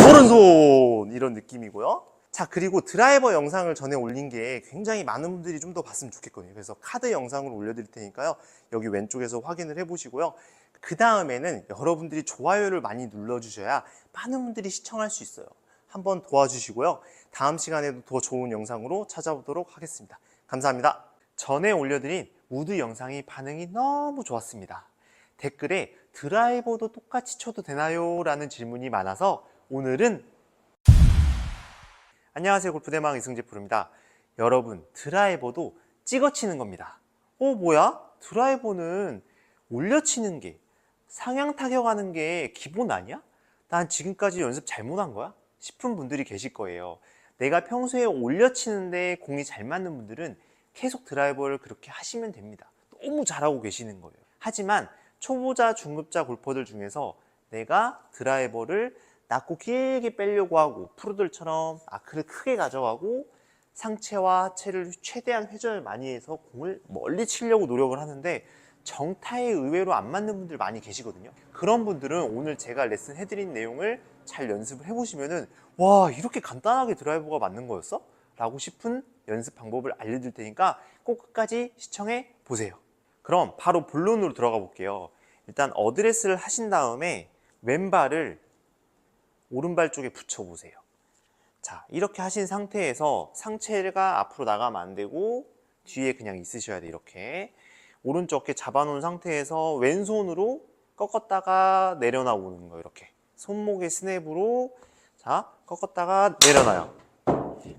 오른손 이런 느낌이고요. 자, 그리고 드라이버 영상을 전에 올린 게 굉장히 많은 분들이 좀 더 봤으면 좋겠거든요. 그래서 카드 영상을 올려드릴 테니까요. 여기 왼쪽에서 확인을 해보시고요. 그 다음에는 여러분들이 좋아요를 많이 눌러주셔야 많은 분들이 시청할 수 있어요. 한번 도와주시고요. 다음 시간에도 더 좋은 영상으로 찾아오도록 하겠습니다. 감사합니다. 전에 올려드린 우드 영상이 반응이 너무 좋았습니다. 댓글에 드라이버도 똑같이 쳐도 되나요? 라는 질문이 많아서 오늘은 안녕하세요, 골프대망 이승재 프로입니다. 여러분, 드라이버도 찍어 치는 겁니다. 뭐야? 드라이버는 올려 치는 게, 상향 타격하는 게 기본 아니야? 난 지금까지 연습 잘못한 거야? 싶은 분들이 계실 거예요. 내가 평소에 올려 치는데 공이 잘 맞는 분들은 계속 드라이버를 그렇게 하시면 됩니다. 너무 잘하고 계시는 거예요. 하지만 초보자, 중급자 골퍼들 중에서 내가 드라이버를 낮고 길게 빼려고 하고 프로들처럼 아크를 크게 가져가고 상체와 하체를 최대한 회전을 많이 해서 공을 멀리 치려고 노력을 하는데 정타에 의외로 안 맞는 분들 많이 계시거든요. 그런 분들은 오늘 제가 레슨 해드린 내용을 잘 연습을 해보시면은 와, 이렇게 간단하게 드라이버가 맞는 거였어? 라고 싶은 연습 방법을 알려드릴 테니까 꼭 끝까지 시청해 보세요. 그럼 바로 본론으로 들어가 볼게요. 일단 어드레스를 하신 다음에 왼발을 오른발 쪽에 붙여 보세요. 자, 이렇게 하신 상태에서 상체가 앞으로 나가면 안 되고 뒤에 그냥 있으셔야 돼. 이렇게 오른쪽 어깨 잡아놓은 상태에서 왼손으로 꺾었다가 내려놔보는 거예요. 이렇게 손목의 스냅으로 자, 꺾었다가 내려놔요.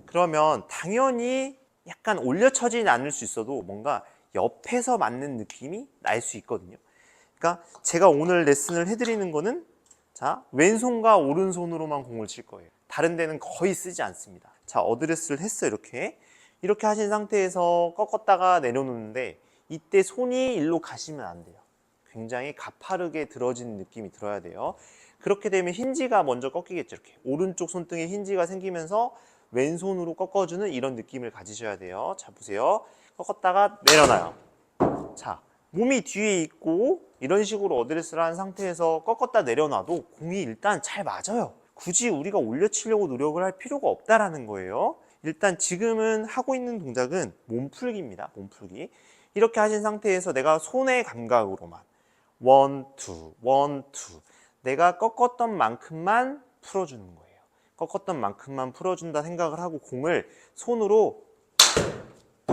그러면 당연히 약간 올려 쳐지는 않을 수 있어도 뭔가 옆에서 맞는 느낌이 날 수 있거든요. 그러니까 제가 오늘 레슨을 해드리는 거는 자, 왼손과 오른손으로만 공을 칠 거예요. 다른 데는 거의 쓰지 않습니다. 자, 어드레스를 했어요. 이렇게 하신 상태에서 꺾었다가 내려놓는데 이때 손이 일로 가시면 안 돼요. 굉장히 가파르게 들어지는 느낌이 들어야 돼요. 그렇게 되면 힌지가 먼저 꺾이겠죠. 이렇게 오른쪽 손등에 힌지가 생기면서 왼손으로 꺾어주는 이런 느낌을 가지셔야 돼요. 자, 보세요. 꺾었다가 내려놔요. 자, 몸이 뒤에 있고 이런 식으로 어드레스를 한 상태에서 꺾었다 내려놔도 공이 일단 잘 맞아요. 굳이 우리가 올려치려고 노력을 할 필요가 없다라는 거예요. 일단 지금은 하고 있는 동작은 몸풀기입니다. 몸풀기. 이렇게 하신 상태에서 내가 손의 감각으로만 원, 투, 원, 투 내가 꺾었던 만큼만 풀어주는 거예요. 꺾었던 만큼만 풀어준다 생각을 하고 공을 손으로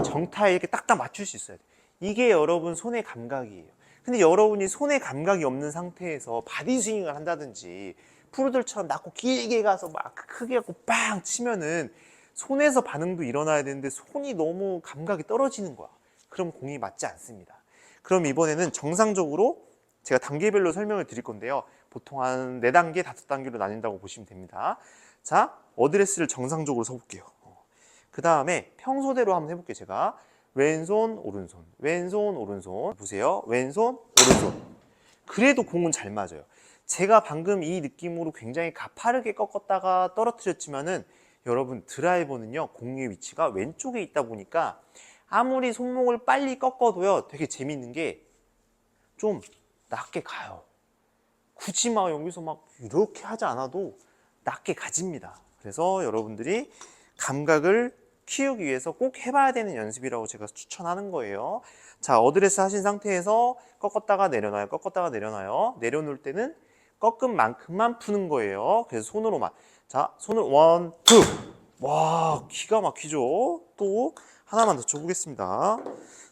정타에 이렇게 딱딱 맞출 수 있어야 돼요. 이게 여러분 손의 감각이에요. 근데 여러분이 손의 감각이 없는 상태에서 바디 스윙을 한다든지 프로들처럼 낮고 길게 가서 막 크게 갖고 빵 치면은 손에서 반응도 일어나야 되는데 손이 너무 감각이 떨어지는 거야. 그럼 공이 맞지 않습니다. 그럼 이번에는 정상적으로 제가 단계별로 설명을 드릴 건데요. 보통 한 4단계, 5단계로 나뉜다고 보시면 됩니다. 자, 어드레스를 정상적으로 서볼게요. 그 다음에 평소대로 한번 해볼게요. 제가 왼손, 오른손, 왼손, 오른손 보세요. 왼손, 오른손. 그래도 공은 잘 맞아요. 제가 방금 이 느낌으로 굉장히 가파르게 꺾었다가 떨어뜨렸지만은 여러분 드라이버는요. 공의 위치가 왼쪽에 있다 보니까 아무리 손목을 빨리 꺾어도요. 되게 재밌는 게 좀 낮게 가요. 굳이 막 여기서 막 이렇게 하지 않아도 낮게 가집니다. 그래서 여러분들이 감각을 키우기 위해서 꼭 해봐야 되는 연습이라고 제가 추천하는 거예요. 자, 어드레스 하신 상태에서 꺾었다가 내려놔요. 꺾었다가 내려놔요. 내려놓을 때는 꺾은 만큼만 푸는 거예요. 그래서 손으로만. 자, 손을 원, 투. 와, 기가 막히죠? 또 하나만 더 쳐보겠습니다.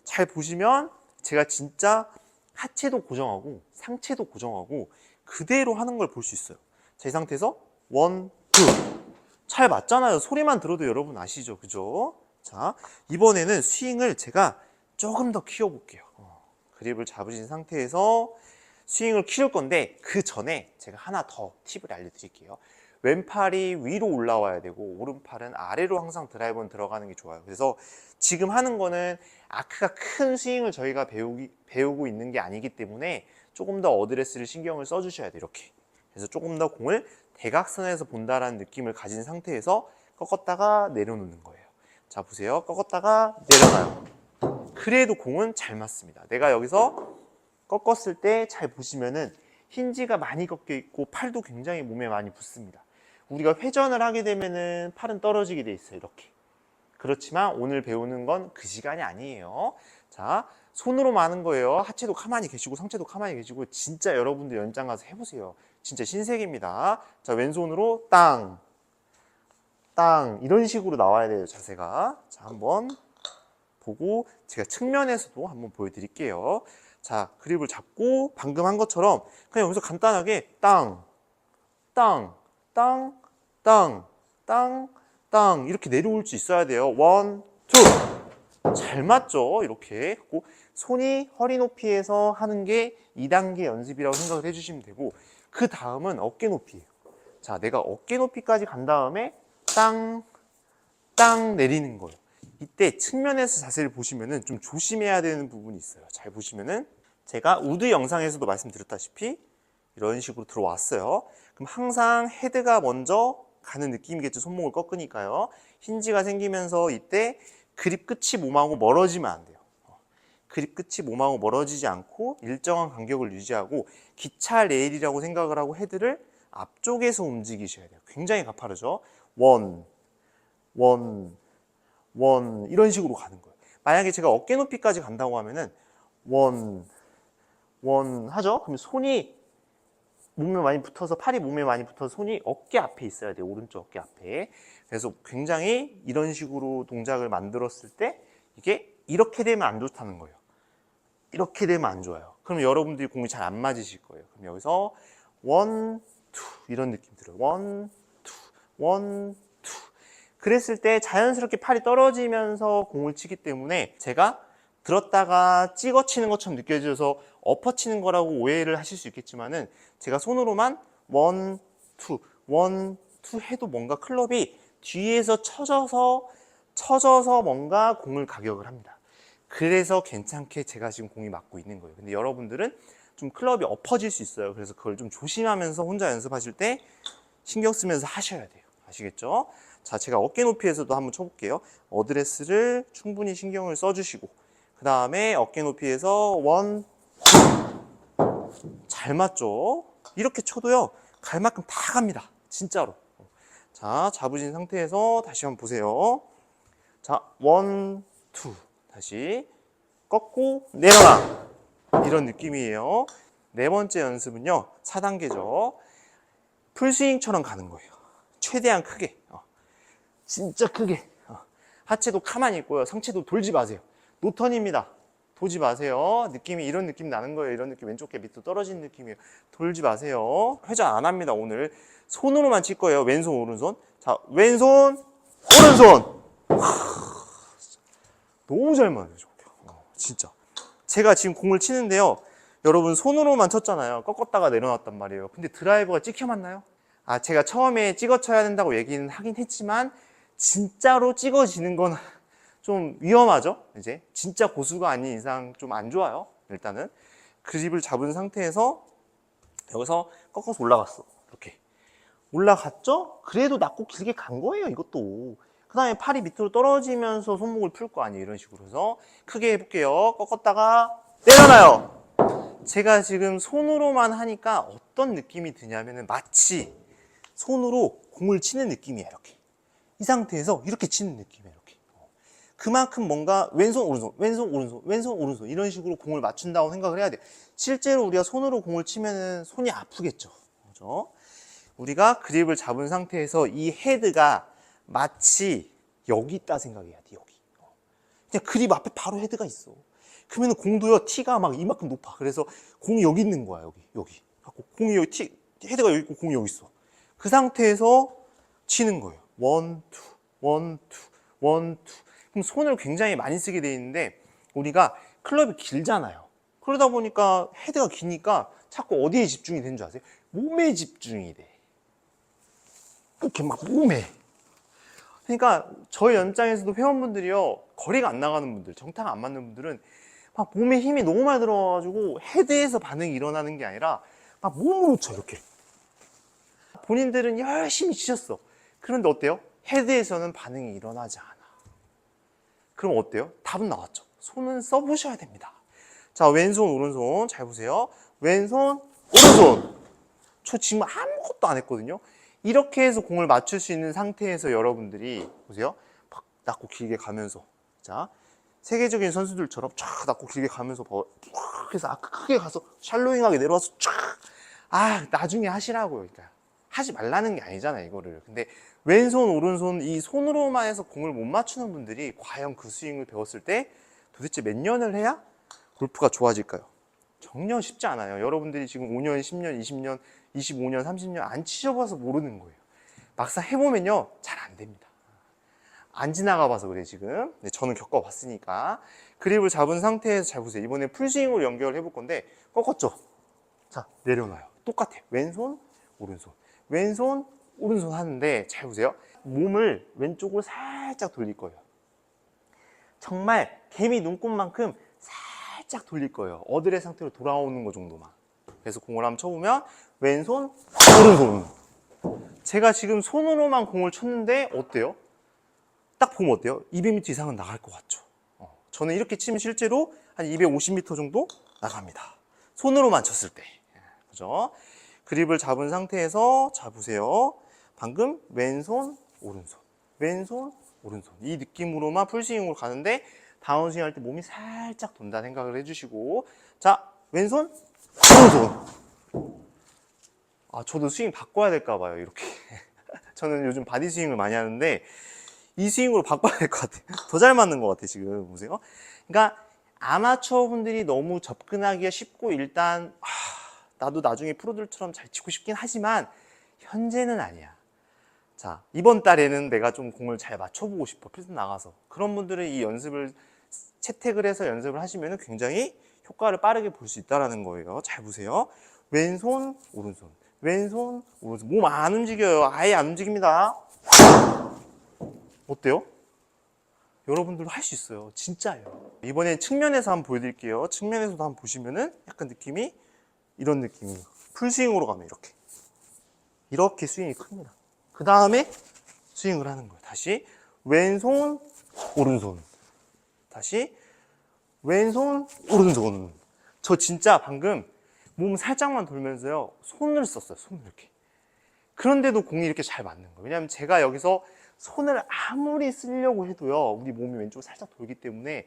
잘 보시면 제가 진짜 하체도 고정하고 상체도 고정하고 그대로 하는 걸 볼 수 있어요. 자, 이 상태에서 원, 투. 잘 맞잖아요. 소리만 들어도 여러분 아시죠? 그죠? 자, 이번에는 스윙을 제가 조금 더 키워볼게요. 그립을 잡으신 상태에서 스윙을 키울 건데 그 전에 제가 하나 더 팁을 알려드릴게요. 왼팔이 위로 올라와야 되고 오른팔은 아래로 항상 드라이버는 들어가는 게 좋아요. 그래서 지금 하는 거는 아크가 큰 스윙을 저희가 배우고 있는 게 아니기 때문에 조금 더 어드레스를 신경을 써주셔야 돼요. 이렇게. 그래서 조금 더 공을 대각선에서 본다라는 느낌을 가진 상태에서 꺾었다가 내려놓는 거예요. 자, 보세요. 꺾었다가 내려놔요. 그래도 공은 잘 맞습니다. 내가 여기서 꺾었을 때 잘 보시면은 힌지가 많이 꺾여 있고 팔도 굉장히 몸에 많이 붙습니다. 우리가 회전을 하게 되면은 팔은 떨어지게 돼 있어요. 이렇게. 그렇지만 오늘 배우는 건 그 시간이 아니에요. 자, 손으로 마는 거예요. 하체도 가만히 계시고 상체도 가만히 계시고 진짜 여러분들 연장 가서 해보세요. 진짜 신세계입니다. 자, 왼손으로 땅, 땅 이런 식으로 나와야 돼요. 자세가. 자, 한번 보고 제가 측면에서도 한번 보여드릴게요. 자, 그립을 잡고 방금 한 것처럼 그냥 여기서 간단하게 땅, 땅, 땅, 땅, 땅, 땅 이렇게 내려올 수 있어야 돼요. 원, 투. 잘 맞죠? 이렇게. 손이 허리 높이에서 하는 게 2단계 연습이라고 생각을 해주시면 되고 그 다음은 어깨 높이에요. 자, 내가 어깨 높이까지 간 다음에 땅, 땅 내리는 거예요. 이때 측면에서 자세를 보시면은 좀 조심해야 되는 부분이 있어요. 잘 보시면은 제가 우드 영상에서도 말씀드렸다시피 이런 식으로 들어왔어요. 그럼 항상 헤드가 먼저 가는 느낌이겠죠. 손목을 꺾으니까요. 힌지가 생기면서 이때 그립 끝이 몸하고 멀어지면 안 돼요. 그립 끝이 몸하고 멀어지지 않고 일정한 간격을 유지하고 기차 레일이라고 생각을 하고 헤드를 앞쪽에서 움직이셔야 돼요. 굉장히 가파르죠. 원, 원, 원 이런 식으로 가는 거예요. 만약에 제가 어깨 높이까지 간다고 하면은 원, 원 하죠. 그럼 손이 몸에 많이 붙어서 팔이 몸에 많이 붙어서 손이 어깨 앞에 있어야 돼요. 오른쪽 어깨 앞에. 그래서 굉장히 이런 식으로 동작을 만들었을 때 이게 이렇게 되면 안 좋다는 거예요. 이렇게 되면 안 좋아요. 그럼 여러분들이 공이 잘 안 맞으실 거예요. 그럼 여기서 원, 투 이런 느낌 들어요. 원, 투, 원, 투. 그랬을 때 자연스럽게 팔이 떨어지면서 공을 치기 때문에 제가 들었다가 찍어 치는 것처럼 느껴져서 엎어 치는 거라고 오해를 하실 수 있겠지만은 제가 손으로만 원, 투 해도 뭔가 클럽이 뒤에서 쳐져서 뭔가 공을 가격을 합니다. 그래서 괜찮게 제가 지금 공이 맞고 있는 거예요. 근데 여러분들은 좀 클럽이 엎어질 수 있어요. 그래서 그걸 좀 조심하면서 혼자 연습하실 때 신경 쓰면서 하셔야 돼요. 아시겠죠? 자, 제가 어깨 높이에서도 한번 쳐볼게요. 어드레스를 충분히 신경을 써주시고 그 다음에 어깨 높이에서 원, 잘 맞죠? 이렇게 쳐도요 갈 만큼 다 갑니다. 진짜로. 자, 잡으신 상태에서 다시 한번 보세요. 자, 원, 투 다시 꺾고 내려놔 이런 느낌이에요. 네 번째 연습은요 4단계죠. 풀스윙처럼 가는 거예요. 최대한 크게 진짜 크게 하체도 가만히 있고요. 상체도 돌지 마세요. 노턴입니다. 돌지 마세요. 느낌이 이런 느낌 나는 거예요. 이런 느낌 왼쪽 개 밑으로 떨어지는 느낌이에요. 돌지 마세요. 회전 안 합니다. 오늘 손으로만 칠 거예요. 왼손 오른손. 자, 왼손 오른손. 너무 잘 맞아요. 진짜 제가 지금 공을 치는데요 여러분 손으로만 쳤잖아요. 꺾었다가 내려놨단 말이에요. 근데 드라이버가 찍혀 맞나요? 아, 제가 처음에 찍어 쳐야 된다고 얘기는 하긴 했지만 진짜로 찍어지는 건 좀 위험하죠. 이제 진짜 고수가 아닌 이상 좀 안 좋아요. 일단은 그립을 잡은 상태에서 여기서 꺾어서 올라갔어. 이렇게 올라갔죠? 그래도 낮고 길게 간 거예요. 이것도 그 다음에 팔이 밑으로 떨어지면서 손목을 풀 거 아니에요. 이런 식으로 해서 크게 해볼게요. 꺾었다가 내려놔요. 제가 지금 손으로만 하니까 어떤 느낌이 드냐면은 마치 손으로 공을 치는 느낌이에요. 이렇게 이 상태에서 이렇게 치는 느낌이에요. 이렇게 그만큼 뭔가 왼손 오른손 왼손 오른손 왼손 오른손 이런 식으로 공을 맞춘다고 생각을 해야 돼요. 실제로 우리가 손으로 공을 치면은 손이 아프겠죠. 그렇죠? 우리가 그립을 잡은 상태에서 이 헤드가 마치 여기 있다 생각해야 돼. 여기 그냥 그립 앞에 바로 헤드가 있어. 그러면 공도요 티가 막 이만큼 높아. 그래서 공이 여기 있는 거야. 여기 공이 여기 헤드가 여기 있고 공이 여기 있어. 그 상태에서 치는 거예요. 원, 투, 원, 투, 원, 투. 그럼 손을 굉장히 많이 쓰게 돼 있는데 우리가 클럽이 길잖아요. 그러다 보니까 헤드가 기니까 자꾸 어디에 집중이 되는 줄 아세요? 몸에 집중이 돼. 이렇게 막 몸에. 그러니까 저희 연장에서도 회원분들이요 거리가 안 나가는 분들, 정타가 안 맞는 분들은 막 몸에 힘이 너무 많이 들어가지고 헤드에서 반응이 일어나는 게 아니라 막 몸으로 쳐 이렇게. 본인들은 열심히 치셨어. 그런데 어때요? 헤드에서는 반응이 일어나지 않아. 그럼 어때요? 답은 나왔죠. 손은 써보셔야 됩니다. 자, 왼손, 오른손 잘 보세요. 왼손, 오른손. 저 지금 아무것도 안 했거든요. 이렇게 해서 공을 맞출 수 있는 상태에서 여러분들이 보세요. 막 낮고 길게 가면서, 자, 세계적인 선수들처럼 쫙 낮고 길게 가면서 쫙 해서 크게 가서 샬로잉하게 내려와서 쫙, 나중에 하시라고요. 그러니까 하지 말라는 게 아니잖아요, 이거를. 근데 왼손, 오른손 이 손으로만 해서 공을 못 맞추는 분들이 과연 그 스윙을 배웠을 때 도대체 몇 년을 해야 골프가 좋아질까요? 정녕 쉽지 않아요. 여러분들이 지금 5년, 10년, 20년, 25년, 30년 안 치셔봐서 모르는 거예요. 막상 해보면요, 잘 안 됩니다. 안 지나가 봐서 그래, 지금. 네, 저는 겪어봤으니까. 그립을 잡은 상태에서 잘 보세요. 이번에 풀스윙으로 연결을 해볼 건데, 꺾었죠? 자, 내려놔요. 똑같아요. 왼손, 오른손. 왼손, 오른손 하는데, 잘 보세요. 몸을 왼쪽으로 살짝 돌릴 거예요. 정말 개미 눈곱만큼 살짝 돌릴 거예요. 어드레 상태로 돌아오는 거 정도만. 그래서 공을 한번 쳐보면, 왼손, 오른손. 제가 지금 손으로만 공을 쳤는데, 어때요? 딱 보면 어때요? 200m 이상은 나갈 것 같죠? 저는 이렇게 치면 실제로 한 250m 정도 나갑니다. 손으로만 쳤을 때. 그죠? 그립을 잡은 상태에서, 자, 보세요. 방금 왼손, 오른손. 왼손, 오른손. 이 느낌으로만 풀스윙으로 가는데, 다운스윙 할 때 몸이 살짝 돈다 생각을 해주시고, 자, 왼손, 오른손. 저도 스윙 바꿔야 될까봐요, 이렇게. 저는 요즘 바디 스윙을 많이 하는데, 이 스윙으로 바꿔야 될 것 같아요. 더 잘 맞는 것 같아요, 지금. 보세요. 그러니까 아마추어 분들이 너무 접근하기가 쉽고, 일단 나도 나중에 프로들처럼 잘 치고 싶긴 하지만 현재는 아니야. 자, 이번 달에는 내가 좀 공을 잘 맞춰보고 싶어, 필드 나가서. 그런 분들은 이 연습을 채택을 해서 연습을 하시면 굉장히 효과를 빠르게 볼 수 있다는 거예요. 잘 보세요. 왼손, 오른손. 왼손, 오른손. 몸 안 움직여요. 아예 안 움직입니다. 어때요? 여러분들도 할 수 있어요. 진짜예요. 이번엔 측면에서 한번 보여드릴게요. 측면에서도 한번 보시면은 약간 느낌이 이런 느낌이에요. 풀스윙으로 가면 이렇게 스윙이 큽니다. 그 다음에 스윙을 하는 거예요. 다시 왼손, 오른손. 다시 왼손, 오른손. 저 진짜 방금 몸 살짝만 돌면서요, 손을 썼어요. 손을 이렇게. 그런데도 공이 이렇게 잘 맞는 거예요. 왜냐하면 제가 여기서 손을 아무리 쓰려고 해도요, 우리 몸이 왼쪽으로 살짝 돌기 때문에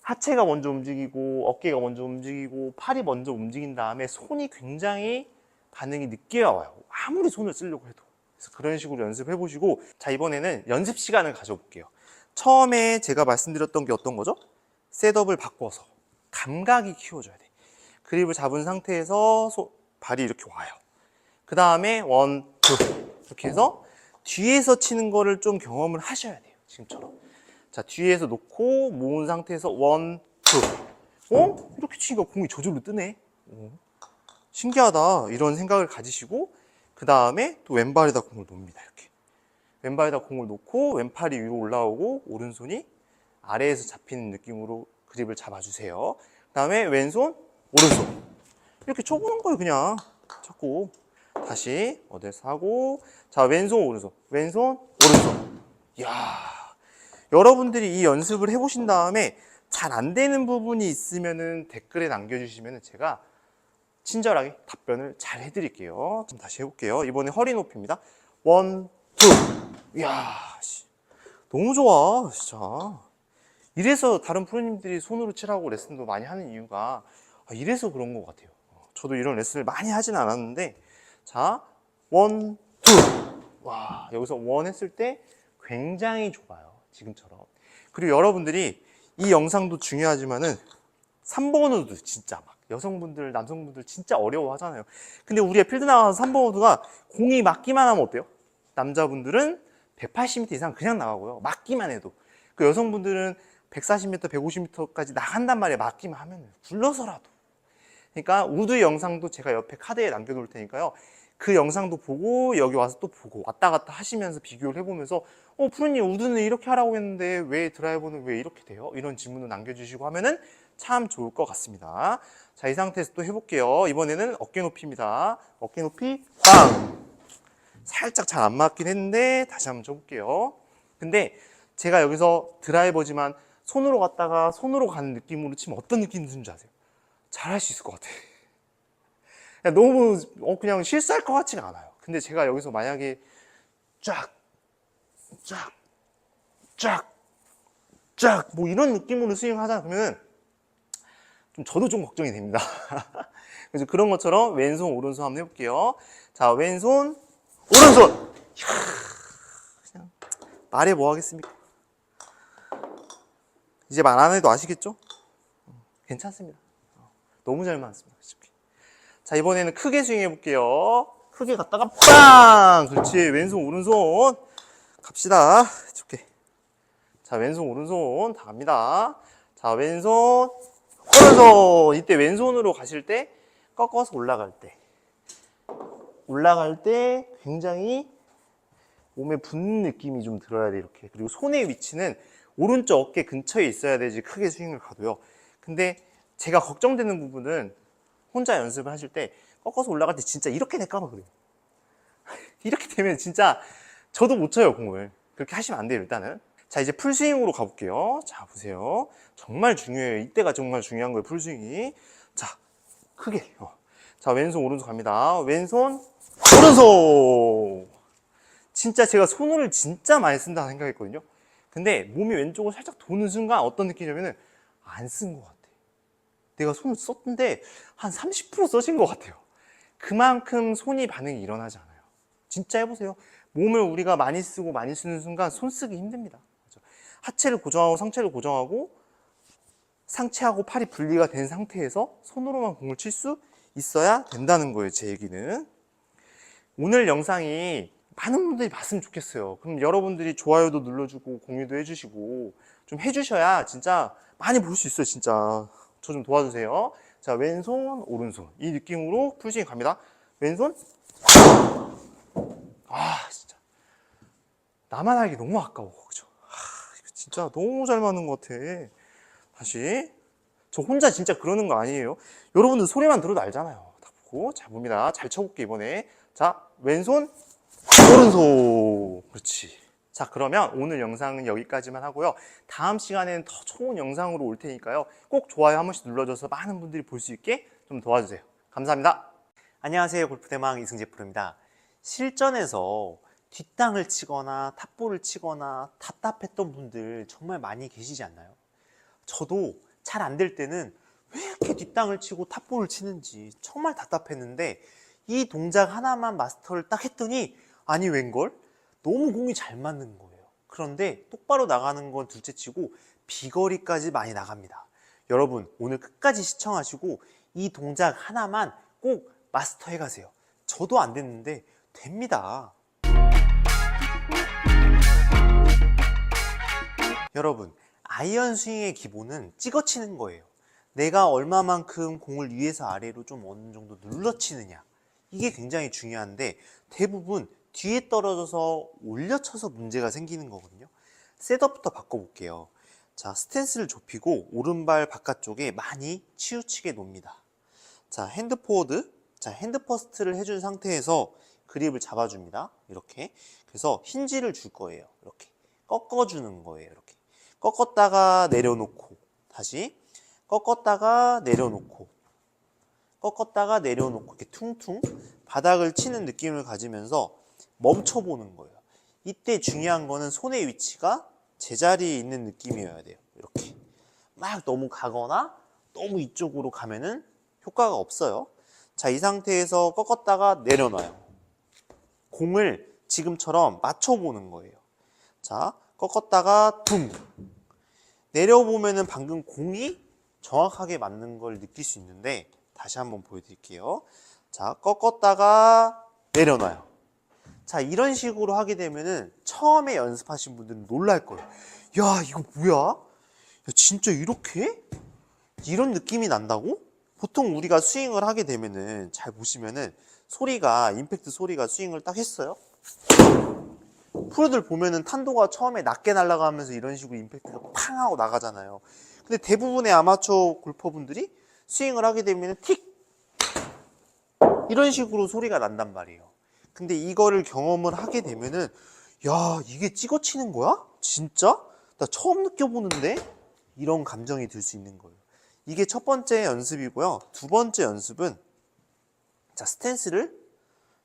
하체가 먼저 움직이고 어깨가 먼저 움직이고 팔이 먼저 움직인 다음에 손이 굉장히 반응이 늦게 와요. 아무리 손을 쓰려고 해도. 그래서 그런 식으로 연습해 보시고, 자, 이번에는 연습 시간을 가져볼게요. 처음에 제가 말씀드렸던 게 어떤 거죠? 셋업을 바꿔서 감각이 키워져야 돼. 그립을 잡은 상태에서 발이 이렇게 와요. 그 다음에 원, 투 이렇게 해서 뒤에서 치는 거를 좀 경험을 하셔야 돼요. 지금처럼. 자, 뒤에서 놓고 모은 상태에서 원, 투. 이렇게 치니까 공이 저절로 뜨네. 신기하다. 이런 생각을 가지시고, 그 다음에 또 왼발에다 공을 놓습니다. 이렇게. 왼발에다 공을 놓고 왼팔이 위로 올라오고 오른손이 아래에서 잡히는 느낌으로 그립을 잡아주세요. 그 다음에 왼손, 오른손. 이렇게 쳐보는 거예요, 그냥. 자꾸. 다시 어디에서 하고, 자, 왼손, 오른손. 왼손, 오른손. 이야. 여러분들이 이 연습을 해보신 다음에 잘 안 되는 부분이 있으면은 댓글에 남겨주시면은 제가 친절하게 답변을 잘 해드릴게요. 좀 다시 해볼게요. 이번에 허리 높이입니다. 원, 투. 이야, 너무 좋아, 진짜. 이래서 다른 프로님들이 손으로 치라고 레슨도 많이 하는 이유가 이래서 그런 것 같아요. 저도 이런 레슨을 많이 하진 않았는데, 자, 원, 투. 와, 여기서 원 했을 때 굉장히 좋아요. 지금처럼. 그리고 여러분들이 이 영상도 중요하지만은 3번 우드 진짜 막 여성분들, 남성분들 진짜 어려워하잖아요. 근데 우리가 필드 나가서 3번 우드가 공이 맞기만 하면 어때요? 남자분들은 180m 이상 그냥 나가고요. 맞기만 해도. 그 여성분들은 140m, 150m까지 나간단 말이에요. 맞기만 하면 굴러서라도. 그러니까 우드 영상도 제가 옆에 카드에 남겨놓을 테니까요. 그 영상도 보고 여기 와서 또 보고 왔다 갔다 하시면서 비교를 해보면서 프로님 우드는 이렇게 하라고 했는데 왜 드라이버는 왜 이렇게 돼요? 이런 질문을 남겨주시고 하면은 참 좋을 것 같습니다. 자, 이 상태에서 또 해볼게요. 이번에는 어깨 높이입니다. 어깨 높이 빵! 살짝 잘 안 맞긴 했는데 다시 한번 쳐볼게요. 근데 제가 여기서 드라이버지만 손으로 갔다가 손으로 가는 느낌으로 치면 어떤 느낌이 드는지 아세요? 잘할 수 있을 것 같아. 너무 그냥 실수할 것 같지가 않아요. 근데 제가 여기서 만약에 쫙 뭐 이런 느낌으로 스윙하자 그러면 저도 좀 걱정이 됩니다. 그래서 그런 것처럼 왼손 오른손 한번 해볼게요. 자, 왼손 오른손. 그냥 말해 뭐 하겠습니까? 이제 말 안 해도 아시겠죠? 괜찮습니다. 너무 잘 맞았습니다. 자, 이번에는 크게 스윙 해볼게요. 크게 갔다가 빵! 그렇지. 왼손 오른손 갑시다. 좋게. 자, 왼손 오른손 다 갑니다. 자, 왼손 오른손. 이때 왼손으로 가실 때 꺾어서 올라갈 때 굉장히 몸에 붙는 느낌이 좀 들어야 돼. 이렇게. 그리고 손의 위치는 오른쪽 어깨 근처에 있어야 되지 크게 스윙을 가도요. 근데 제가 걱정되는 부분은 혼자 연습을 하실 때 꺾어서 올라갈 때 진짜 이렇게 될까봐 그래요. 이렇게 되면 진짜 저도 못 쳐요, 공을. 그렇게 하시면 안 돼요, 일단은. 자, 이제 풀스윙으로 가볼게요. 자, 보세요. 정말 중요해요. 이때가 정말 중요한 거예요, 풀스윙이. 자, 크게. 자, 왼손, 오른손 갑니다. 왼손, 오른손! 진짜 제가 손을 진짜 많이 쓴다고 생각했거든요. 근데 몸이 왼쪽으로 살짝 도는 순간 어떤 느낌이냐면은 안 쓴 것 같아. 내가 손을 썼는데 한 30% 써진 것 같아요. 그만큼 손이 반응이 일어나지 않아요. 진짜 해보세요. 몸을 우리가 많이 쓰고 많이 쓰는 순간 손 쓰기 힘듭니다. 하체를 고정하고 상체를 고정하고 상체하고 팔이 분리가 된 상태에서 손으로만 공을 칠 수 있어야 된다는 거예요, 제 얘기는. 오늘 영상이 많은 분들이 봤으면 좋겠어요. 그럼 여러분들이 좋아요도 눌러주고 공유도 해주시고 좀 해주셔야 진짜 많이 볼 수 있어요, 진짜. 저 좀 도와주세요. 자, 왼손, 오른손. 이 느낌으로 풀스윙 갑니다. 왼손. 아, 진짜. 나만 알기 너무 아까워. 그죠? 이거 진짜 너무 잘 맞는 것 같아. 다시. 저 혼자 진짜 그러는 거 아니에요. 여러분들 소리만 들어도 알잖아요. 다 보고. 자, 봅니다. 잘 쳐볼게, 이번에. 자, 왼손, 오른손. 그렇지. 자, 그러면 오늘 영상은 여기까지만 하고요. 다음 시간에는 더 좋은 영상으로 올 테니까요. 꼭 좋아요 한 번씩 눌러줘서 많은 분들이 볼 수 있게 좀 도와주세요. 감사합니다. 안녕하세요, 골프대망 이승재 프로입니다. 실전에서 뒷땅을 치거나 탑볼을 치거나 답답했던 분들 정말 많이 계시지 않나요? 저도 잘 안 될 때는 왜 이렇게 뒷땅을 치고 탑볼을 치는지 정말 답답했는데 이 동작 하나만 마스터를 딱 했더니 아니 웬걸? 너무 공이 잘 맞는 거예요. 그런데 똑바로 나가는 건 둘째치고 비거리까지 많이 나갑니다. 여러분 오늘 끝까지 시청하시고 이 동작 하나만 꼭 마스터해 가세요. 저도 안 됐는데 됩니다. 여러분 아이언 스윙의 기본은 찍어치는 거예요. 내가 얼마만큼 공을 위에서 아래로 좀 어느 정도 눌러치느냐, 이게 굉장히 중요한데 대부분 뒤에 떨어져서 올려쳐서 문제가 생기는 거거든요. 셋업부터 바꿔볼게요. 자, 스탠스를 좁히고 오른발 바깥쪽에 많이 치우치게 놓습니다. 자, 핸드 포워드, 자, 핸드 퍼스트를 해준 상태에서 그립을 잡아줍니다. 이렇게. 그래서 힌지를 줄 거예요. 이렇게 꺾어주는 거예요. 이렇게 꺾었다가 내려놓고 다시 꺾었다가 내려놓고 꺾었다가 내려놓고 이렇게 퉁퉁 바닥을 치는 느낌을 가지면서 멈춰보는 거예요. 이때 중요한 거는 손의 위치가 제자리에 있는 느낌이어야 돼요. 이렇게 막 너무 가거나 너무 이쪽으로 가면은 효과가 없어요. 자, 이 상태에서 꺾었다가 내려놔요. 공을 지금처럼 맞춰보는 거예요. 자, 꺾었다가 둥 내려보면은 방금 공이 정확하게 맞는 걸 느낄 수 있는데 다시 한번 보여드릴게요. 자, 꺾었다가 내려놔요. 자, 이런 식으로 하게 되면은 처음에 연습하신 분들은 놀랄 거예요. 야, 이거 뭐야? 야, 진짜 이렇게? 이런 느낌이 난다고? 보통 우리가 스윙을 하게 되면은 잘 보시면은 소리가, 임팩트 소리가 스윙을 딱 했어요. 프로들 보면은 탄도가 처음에 낮게 날아가면서 이런 식으로 임팩트가 팡 하고 나가잖아요. 근데 대부분의 아마추어 골퍼분들이 스윙을 하게 되면은 틱! 이런 식으로 소리가 난단 말이에요. 근데 이거를 경험을 하게 되면은 야, 이게 찍어치는 거야? 진짜? 나 처음 느껴보는데? 이런 감정이 들 수 있는 거예요. 이게 첫 번째 연습이고요. 두 번째 연습은 자, 스탠스를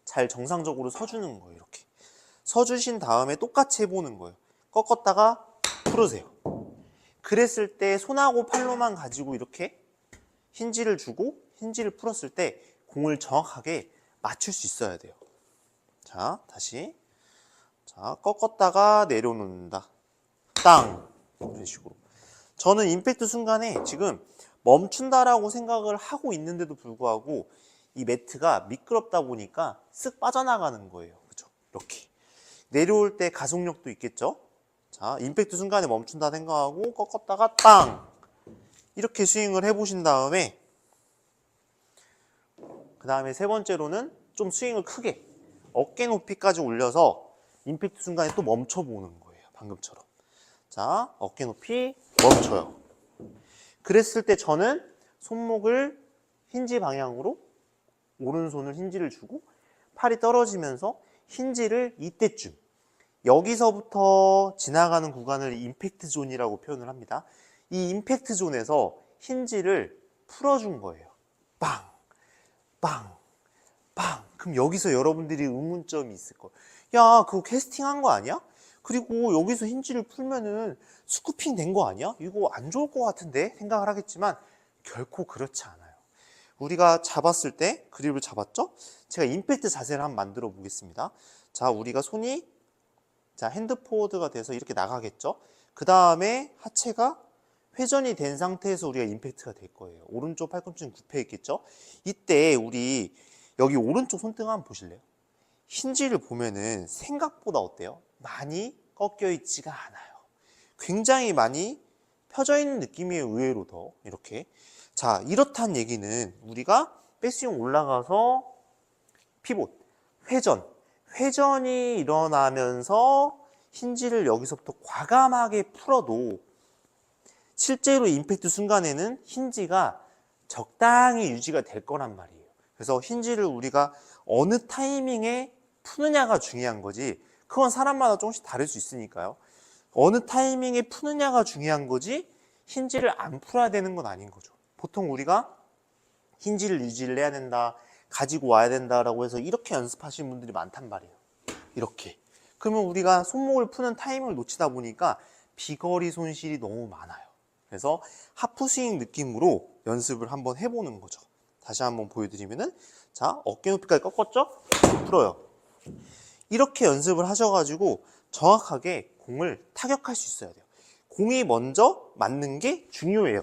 잘 정상적으로 서주는 거예요. 이렇게 서주신 다음에 똑같이 해보는 거예요. 꺾었다가 풀으세요. 그랬을 때 손하고 팔로만 가지고 이렇게 힌지를 주고 힌지를 풀었을 때 공을 정확하게 맞출 수 있어야 돼요. 자, 다시. 자, 꺾었다가 내려놓는다. 땅! 이런 식으로. 저는 임팩트 순간에 지금 멈춘다라고 생각을 하고 있는데도 불구하고 이 매트가 미끄럽다 보니까 쓱 빠져나가는 거예요. 그죠? 이렇게. 내려올 때 가속력도 있겠죠? 자, 임팩트 순간에 멈춘다 생각하고 꺾었다가 땅! 이렇게 스윙을 해보신 다음에 그 다음에 세 번째로는 좀 스윙을 크게 어깨 높이까지 올려서 임팩트 순간에 또 멈춰보는 거예요. 방금처럼. 자, 어깨 높이 멈춰요. 그랬을 때 저는 손목을 힌지 방향으로 오른손을 힌지를 주고 팔이 떨어지면서 힌지를 이때쯤 여기서부터 지나가는 구간을 임팩트 존이라고 표현을 합니다. 이 임팩트 존에서 힌지를 풀어준 거예요. 빵! 빵! 빵! 그럼 여기서 여러분들이 의문점이 있을 거예요. 야, 그거 캐스팅한 거 아니야? 그리고 여기서 힌지를 풀면은 스쿠핑 된 거 아니야? 이거 안 좋을 것 같은데? 생각을 하겠지만 결코 그렇지 않아요. 우리가 잡았을 때 그립을 잡았죠? 제가 임팩트 자세를 한번 만들어 보겠습니다. 자, 우리가 손이 자, 핸드 포워드가 돼서 이렇게 나가겠죠? 그 다음에 하체가 회전이 된 상태에서 우리가 임팩트가 될 거예요. 오른쪽 팔꿈치는 굽혀 있겠죠? 이때 우리 여기 오른쪽 손등 한번 보실래요? 힌지를 보면은 생각보다 어때요? 많이 꺾여 있지가 않아요. 굉장히 많이 펴져 있는 느낌이에요. 의외로 더 이렇게. 자, 이렇다는 얘기는 우리가 백스윙 올라가서 피봇, 회전이 일어나면서 힌지를 여기서부터 과감하게 풀어도 실제로 임팩트 순간에는 힌지가 적당히 유지가 될 거란 말이에요. 그래서 힌지를 우리가 어느 타이밍에 푸느냐가 중요한 거지, 그건 사람마다 조금씩 다를 수 있으니까요. 어느 타이밍에 푸느냐가 중요한 거지 힌지를 안 풀어야 되는 건 아닌 거죠. 보통 우리가 힌지를 유지를 해야 된다, 가지고 와야 된다라고 해서 이렇게 연습하시는 분들이 많단 말이에요. 이렇게. 그러면 우리가 손목을 푸는 타이밍을 놓치다 보니까 비거리 손실이 너무 많아요. 그래서 하프스윙 느낌으로 연습을 한번 해보는 거죠. 다시 한번 보여드리면은, 자, 어깨 높이까지 꺾었죠? 풀어요. 이렇게 연습을 하셔가지고 정확하게 공을 타격할 수 있어야 돼요. 공이 먼저 맞는 게 중요해요.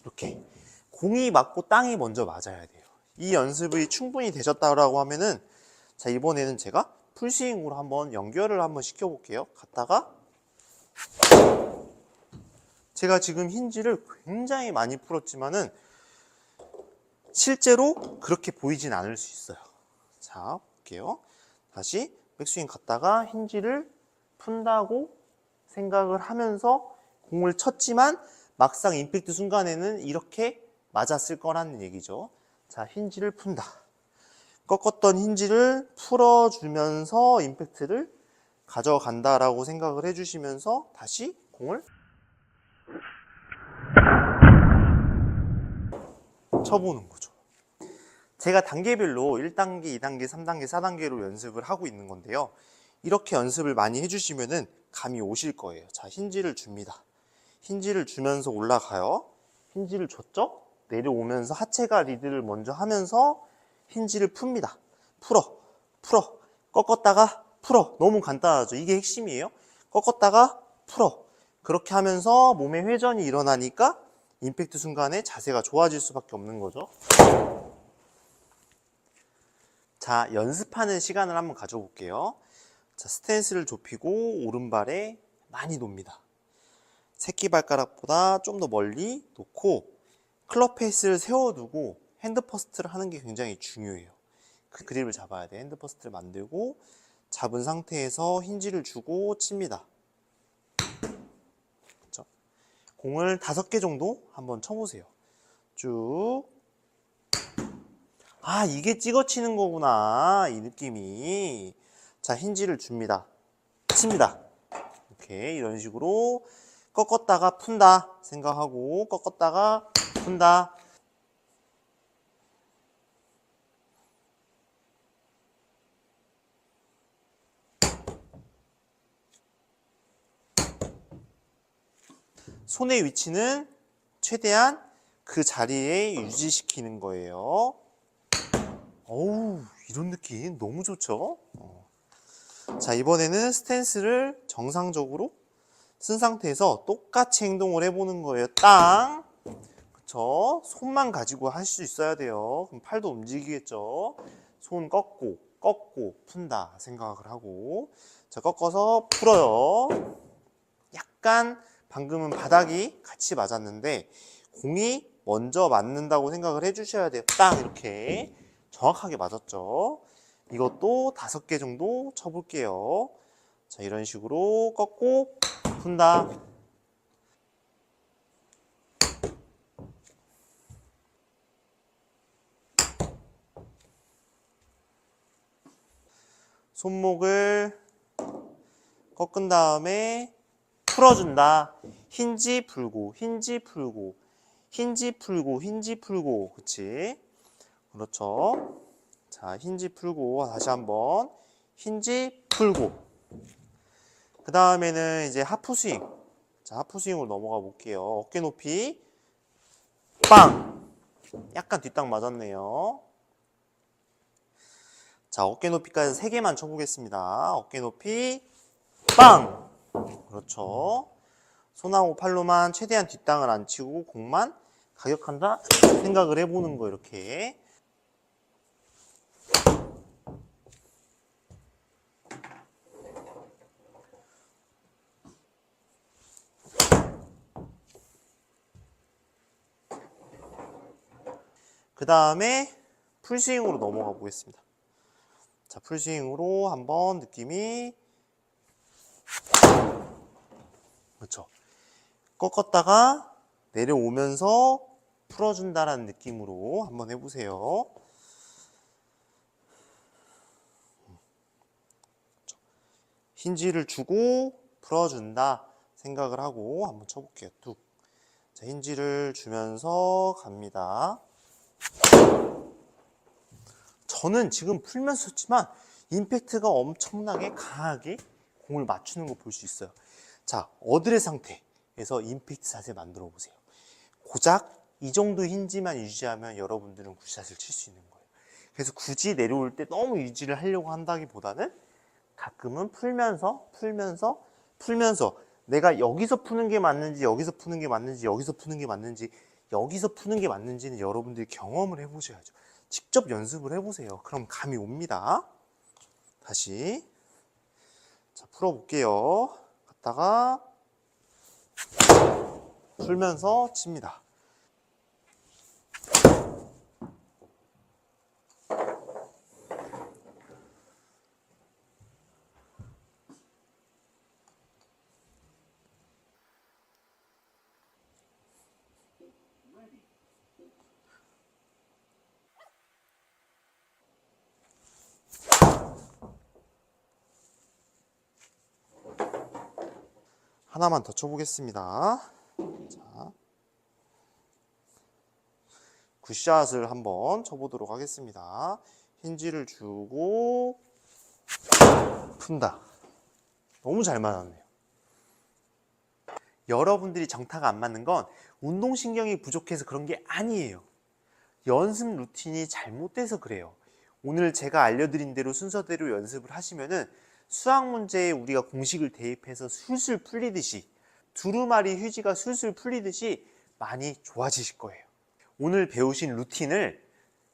이렇게. 공이 맞고 땅이 먼저 맞아야 돼요. 이 연습이 충분히 되셨다고 하면은, 자, 이번에는 제가 풀스윙으로 한번 연결을 한번 시켜볼게요. 갔다가, 제가 지금 힌지를 굉장히 많이 풀었지만은, 실제로 그렇게 보이진 않을 수 있어요. 자, 볼게요. 다시 백스윙 갔다가 힌지를 푼다고 생각을 하면서 공을 쳤지만 막상 임팩트 순간에는 이렇게 맞았을 거라는 얘기죠. 자, 힌지를 푼다. 꺾었던 힌지를 풀어주면서 임팩트를 가져간다라고 생각을 해주시면서 다시 공을 쳐보는 거죠. 제가 단계별로 1단계, 2단계, 3단계, 4단계로 연습을 하고 있는 건데요. 이렇게 연습을 많이 해주시면은 감이 오실 거예요. 자, 힌지를 줍니다. 힌지를 주면서 올라가요. 힌지를 줬죠? 내려오면서 하체가 리드를 먼저 하면서 힌지를 풉니다. 풀어. 꺾었다가 풀어. 너무 간단하죠? 이게 핵심이에요. 꺾었다가 풀어. 그렇게 하면서 몸의 회전이 일어나니까 임팩트 순간에 자세가 좋아질 수밖에 없는 거죠. 자, 연습하는 시간을 한번 가져볼게요. 자, 스탠스를 좁히고 오른발에 많이 놓습니다. 새끼발가락보다 좀 더 멀리 놓고 클럽 페이스를 세워두고 핸드 퍼스트를 하는 게 굉장히 중요해요. 그 그립을 잡아야 돼. 핸드 퍼스트를 만들고 잡은 상태에서 힌지를 주고 칩니다. 그렇죠? 공을 5개 정도 한번 쳐보세요. 쭉. 아, 이게 찍어치는 거구나. 이 느낌이. 자, 힌지를 줍니다. 칩니다. 이렇게 이런 식으로 꺾었다가 푼다 생각하고 꺾었다가 푼다. 손의 위치는 최대한 그 자리에 유지시키는 거예요. 어우, 이런 느낌 너무 좋죠? 자, 이번에는 스탠스를 정상적으로 쓴 상태에서 똑같이 행동을 해보는 거예요. 땅! 그쵸? 손만 가지고 할 수 있어야 돼요. 그럼 팔도 움직이겠죠? 손 꺾고, 푼다 생각을 하고. 자, 꺾어서 풀어요. 약간 방금은 바닥이 같이 맞았는데 공이 먼저 맞는다고 생각을 해주셔야 돼요. 딱 이렇게 정확하게 맞았죠. 이것도 5개 정도 쳐볼게요. 자, 이런 식으로 꺾고 푼다. 손목을 꺾은 다음에 풀어준다. 힌지 풀고, 힌지 풀고, 힌지 풀고, 힌지 풀고. 그치? 그렇죠. 자, 힌지 풀고, 다시 한번. 힌지 풀고. 그 다음에는 이제 하프 스윙. 자, 하프 스윙으로 넘어가 볼게요. 어깨 높이. 빵! 약간 뒷땅 맞았네요. 자, 어깨 높이까지 3개만 쳐보겠습니다. 어깨 높이. 빵! 그렇죠. 손하고 팔로만 최대한 뒷땅을 안 치고 공만 가격한다 생각을 해보는 거 이렇게. 그 다음에 풀스윙으로 넘어가 보겠습니다. 자, 풀스윙으로 한번 느낌이 그렇죠. 꺾었다가 내려오면서 풀어준다라는 느낌으로 한번 해보세요. 힌지를 주고 풀어준다 생각을 하고 한번 쳐볼게요. 뚝. 자, 힌지를 주면서 갑니다. 저는 지금 풀면서 쳤지만 임팩트가 엄청나게 강하게 공을 맞추는 거 볼 수 있어요. 자, 어드레 상태에서 임팩트 자세 만들어 보세요. 고작 이 정도 힌지만 유지하면 여러분들은 굿샷을 칠 수 있는 거예요. 그래서 굳이 내려올 때 너무 유지를 하려고 한다기보다는 가끔은 풀면서 내가 여기서 푸는 게 맞는지 여기서 푸는 게 맞는지 여기서 푸는 게 맞는지 여기서 푸는 게 맞는지는 여러분들이 경험을 해보셔야죠. 직접 연습을 해보세요. 그럼 감이 옵니다. 다시 자, 풀어볼게요. 갔다가 풀면서 칩니다. 하나만 더 쳐보겠습니다. 자, 굿샷을 한번 쳐보도록 하겠습니다. 힌지를 주고 푼다. 너무 잘 맞았네요. 여러분들이 정타가 안 맞는 건 운동신경이 부족해서 그런 게 아니에요. 연습 루틴이 잘못돼서 그래요. 오늘 제가 알려드린 대로 순서대로 연습을 하시면은 수학 문제에 우리가 공식을 대입해서 술술 풀리듯이 두루마리 휴지가 술술 풀리듯이 많이 좋아지실 거예요. 오늘 배우신 루틴을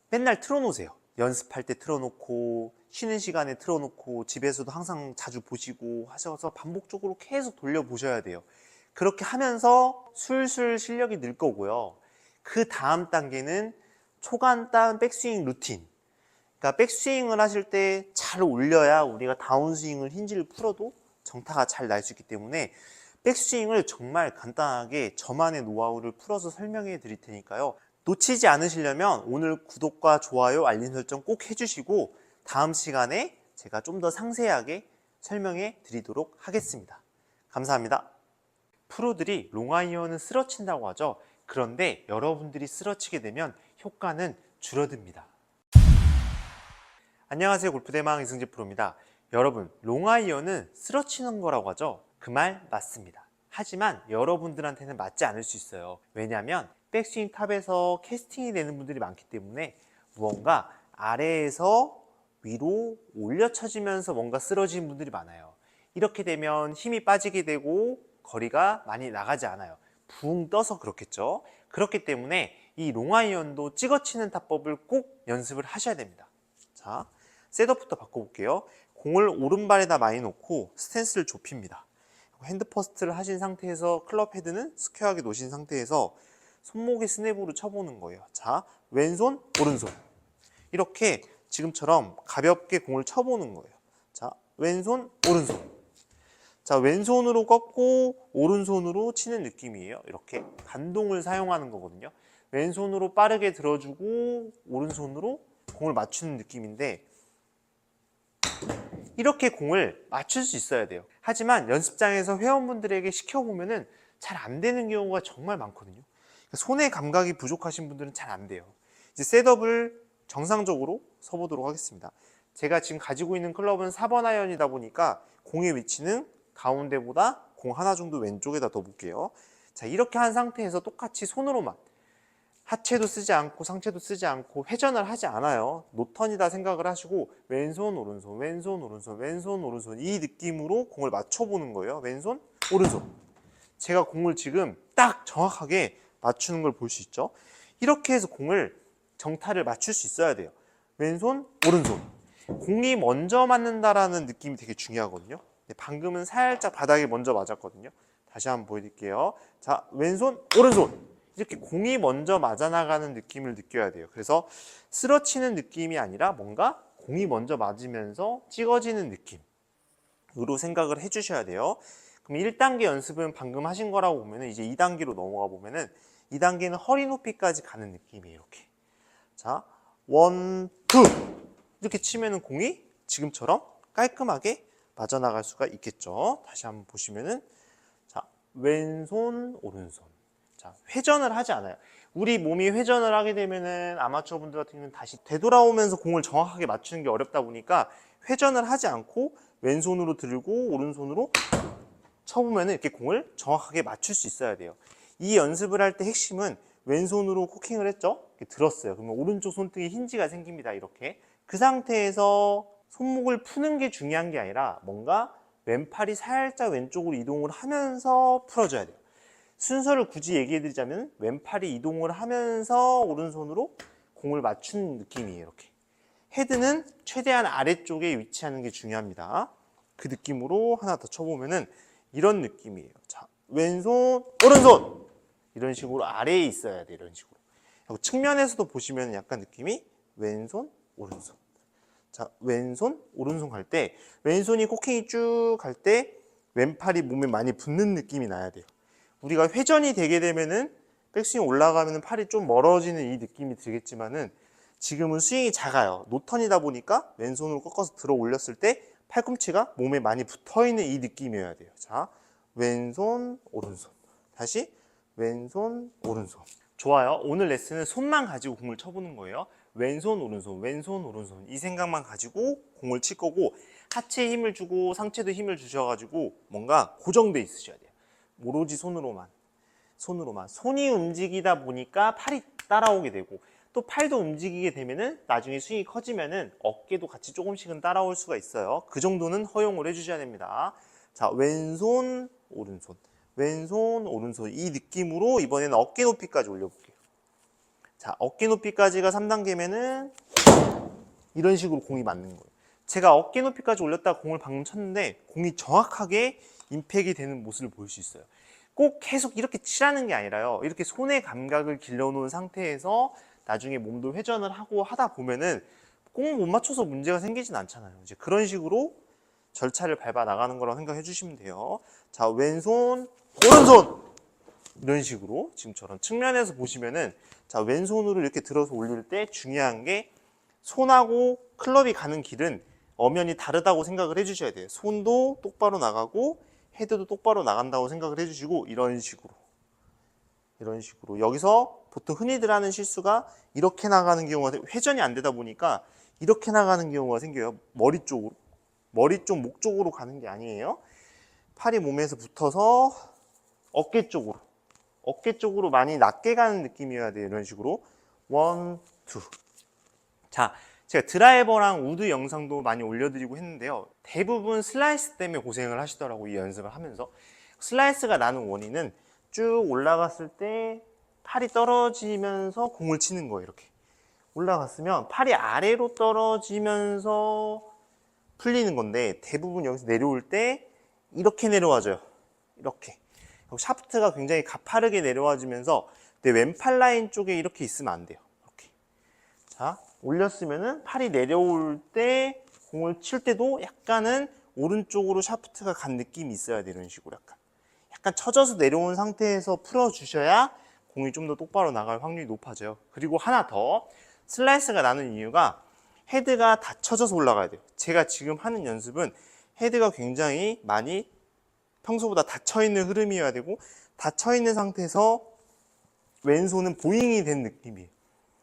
맨날 틀어놓으세요. 연습할 때 틀어놓고 쉬는 시간에 틀어놓고 집에서도 항상 자주 보시고 하셔서 반복적으로 계속 돌려보셔야 돼요. 그렇게 하면서 술술 실력이 늘 거고요. 그 다음 단계는 초간단 백스윙 루틴. 그러니까 백스윙을 하실 때 잘 올려야 우리가 다운스윙을 힌지를 풀어도 정타가 잘 날 수 있기 때문에 백스윙을 정말 간단하게 저만의 노하우를 풀어서 설명해 드릴 테니까요. 놓치지 않으시려면 오늘 구독과 좋아요, 알림 설정 꼭 해주시고 다음 시간에 제가 좀 더 상세하게 설명해 드리도록 하겠습니다. 감사합니다. 프로들이 롱아이언은 쓰러친다고 하죠. 그런데 여러분들이 쓰러치게 되면 효과는 줄어듭니다. 안녕하세요. 골프대망 이승재 프로입니다. 여러분, 롱아이언은 쓰러치는 거라고 하죠. 그 말 맞습니다. 하지만 여러분들한테는 맞지 않을 수 있어요. 왜냐하면 백스윙 탑에서 캐스팅이 되는 분들이 많기 때문에 무언가 아래에서 위로 올려 쳐지면서 뭔가 쓰러지는 분들이 많아요. 이렇게 되면 힘이 빠지게 되고 거리가 많이 나가지 않아요. 붕 떠서 그렇겠죠. 그렇기 때문에 이 롱아이언도 찍어치는 타법을 꼭 연습을 하셔야 됩니다. 자, 셋업부터 바꿔볼게요. 공을 오른발에다 많이 놓고 스탠스를 좁힙니다. 핸드 퍼스트를 하신 상태에서 클럽 헤드는 스퀘어하게 놓으신 상태에서 손목에 스냅으로 쳐보는 거예요. 자, 왼손, 오른손. 이렇게 지금처럼 가볍게 공을 쳐보는 거예요. 자, 왼손, 오른손. 자, 왼손으로 꺾고 오른손으로 치는 느낌이에요. 이렇게 반동을 사용하는 거거든요. 왼손으로 빠르게 들어주고 오른손으로 공을 맞추는 느낌인데 이렇게 공을 맞출 수 있어야 돼요. 하지만 연습장에서 회원분들에게 시켜보면은 잘 안 되는 경우가 정말 많거든요. 손의 감각이 부족하신 분들은 잘 안 돼요. 이제 셋업을 정상적으로 서보도록 하겠습니다. 제가 지금 가지고 있는 클럽은 4번 아이언이다 보니까 공의 위치는 가운데보다 공 하나 정도 왼쪽에다 더 볼게요. 자, 이렇게 한 상태에서 똑같이 손으로만 하체도 쓰지 않고 상체도 쓰지 않고 회전을 하지 않아요. 노턴이다 생각을 하시고 왼손 오른손 왼손 오른손 왼손 오른손 이 느낌으로 공을 맞춰보는 거예요. 왼손 오른손. 제가 공을 지금 딱 정확하게 맞추는 걸 볼 수 있죠. 이렇게 해서 공을 정타를 맞출 수 있어야 돼요. 왼손 오른손. 공이 먼저 맞는다라는 느낌이 되게 중요하거든요. 방금은 살짝 바닥에 먼저 맞았거든요. 다시 한번 보여드릴게요. 자, 왼손 오른손. 이렇게 공이 먼저 맞아 나가는 느낌을 느껴야 돼요. 그래서 쓰러치는 느낌이 아니라 뭔가 공이 먼저 맞으면서 찍어지는 느낌으로 생각을 해주셔야 돼요. 그럼 1단계 연습은 방금 하신 거라고 보면 이제 2단계로 넘어가 보면은 2단계는 허리 높이까지 가는 느낌이에요. 이렇게. 자, 1, 2 이렇게 치면은 공이 지금처럼 깔끔하게 맞아 나갈 수가 있겠죠. 다시 한번 보시면은 자, 왼손 오른손. 자, 회전을 하지 않아요. 우리 몸이 회전을 하게 되면은 아마추어 분들 같은 경우는 다시 되돌아오면서 공을 정확하게 맞추는 게 어렵다 보니까 회전을 하지 않고 왼손으로 들고 오른손으로 쳐보면 이렇게 공을 정확하게 맞출 수 있어야 돼요. 이 연습을 할 때 핵심은 왼손으로 코킹을 했죠? 이렇게 들었어요. 그러면 오른쪽 손등에 힌지가 생깁니다. 이렇게. 그 상태에서 손목을 푸는 게 중요한 게 아니라 뭔가 왼팔이 살짝 왼쪽으로 이동을 하면서 풀어줘야 돼요. 순서를 굳이 얘기해 드리자면 왼팔이 이동을 하면서 오른손으로 공을 맞추는 느낌이에요. 이렇게. 헤드는 최대한 아래쪽에 위치하는 게 중요합니다. 그 느낌으로 하나 더 쳐보면은 이런 느낌이에요. 자, 왼손, 오른손! 이런 식으로 아래에 있어야 돼. 이런 식으로. 그리고 측면에서도 보시면 약간 느낌이 왼손, 오른손. 자, 왼손, 오른손 갈 때 왼손이 코킹이 쭉 갈 때 왼팔이 몸에 많이 붙는 느낌이 나야 돼요. 우리가 회전이 되게 되면은 백스윙 올라가면 팔이 좀 멀어지는 이 느낌이 들겠지만은 지금은 스윙이 작아요. 노턴이다 보니까 왼손으로 꺾어서 들어 올렸을 때 팔꿈치가 몸에 많이 붙어 있는 이 느낌이어야 돼요. 자, 왼손, 오른손. 다시 왼손, 오른손. 좋아요. 오늘 레슨은 손만 가지고 공을 쳐보는 거예요. 왼손, 오른손, 왼손, 오른손 이 생각만 가지고 공을 칠 거고 하체에 힘을 주고 상체도 힘을 주셔가지고 뭔가 고정돼 있으셔야 돼요. 오로지 손으로만. 손이 움직이다 보니까 팔이 따라오게 되고 또 팔도 움직이게 되면은 나중에 스윙이 커지면은 어깨도 같이 조금씩은 따라올 수가 있어요. 그 정도는 허용을 해주셔야 됩니다. 자, 왼손, 오른손, 왼손, 오른손 이 느낌으로 이번에는 어깨 높이까지 올려볼게요. 자, 어깨 높이까지가 3단계면은 이런 식으로 공이 맞는 거예요. 제가 어깨 높이까지 올렸다가 공을 방금 쳤는데 공이 정확하게 임팩이 되는 모습을 볼 수 있어요. 꼭 계속 이렇게 치라는 게 아니라요. 이렇게 손의 감각을 길러놓은 상태에서 나중에 몸도 회전을 하고 하다 보면은 꼭 못 맞춰서 문제가 생기진 않잖아요. 이제 그런 식으로 절차를 밟아 나가는 거라고 생각해 주시면 돼요. 자, 왼손, 오른손! 이런 식으로 지금처럼 측면에서 보시면은 자, 왼손으로 이렇게 들어서 올릴 때 중요한 게 손하고 클럽이 가는 길은 엄연히 다르다고 생각을 해주셔야 돼요. 손도 똑바로 나가고 헤드도 똑바로 나간다고 생각을 해주시고 이런 식으로 여기서 보통 흔히들 하는 실수가 이렇게 나가는 경우가 회전이 안 되다 보니까 이렇게 나가는 경우가 생겨요. 머리 쪽으로 머리 쪽 목 쪽으로 가는 게 아니에요. 팔이 몸에서 붙어서 어깨 쪽으로 많이 낮게 가는 느낌이어야 돼요. 이런 식으로 원, 투. 자, 제가 드라이버랑 우드 영상도 많이 올려드리고 했는데요. 대부분 슬라이스 때문에 고생을 하시더라고요. 이 연습을 하면서. 슬라이스가 나는 원인은 쭉 올라갔을 때 팔이 떨어지면서 공을 치는 거예요. 이렇게 올라갔으면 팔이 아래로 떨어지면서 풀리는 건데 대부분 여기서 내려올 때 이렇게 내려와줘요. 이렇게 샤프트가 굉장히 가파르게 내려와지면서 내 왼팔 라인 쪽에 이렇게 있으면 안 돼요. 이렇게. 자, 올렸으면은 팔이 내려올 때 공을 칠 때도 약간은 오른쪽으로 샤프트가 간 느낌이 있어야 돼요. 이런 식으로 약간 처져서 내려온 상태에서 풀어주셔야 공이 좀 더 똑바로 나갈 확률이 높아져요. 그리고 하나 더 슬라이스가 나는 이유가 헤드가 다 처져서 올라가야 돼요. 제가 지금 하는 연습은 헤드가 굉장히 많이 평소보다 닫혀있는 흐름이어야 되고 닫혀있는 상태에서 왼손은 보잉이 된 느낌이에요.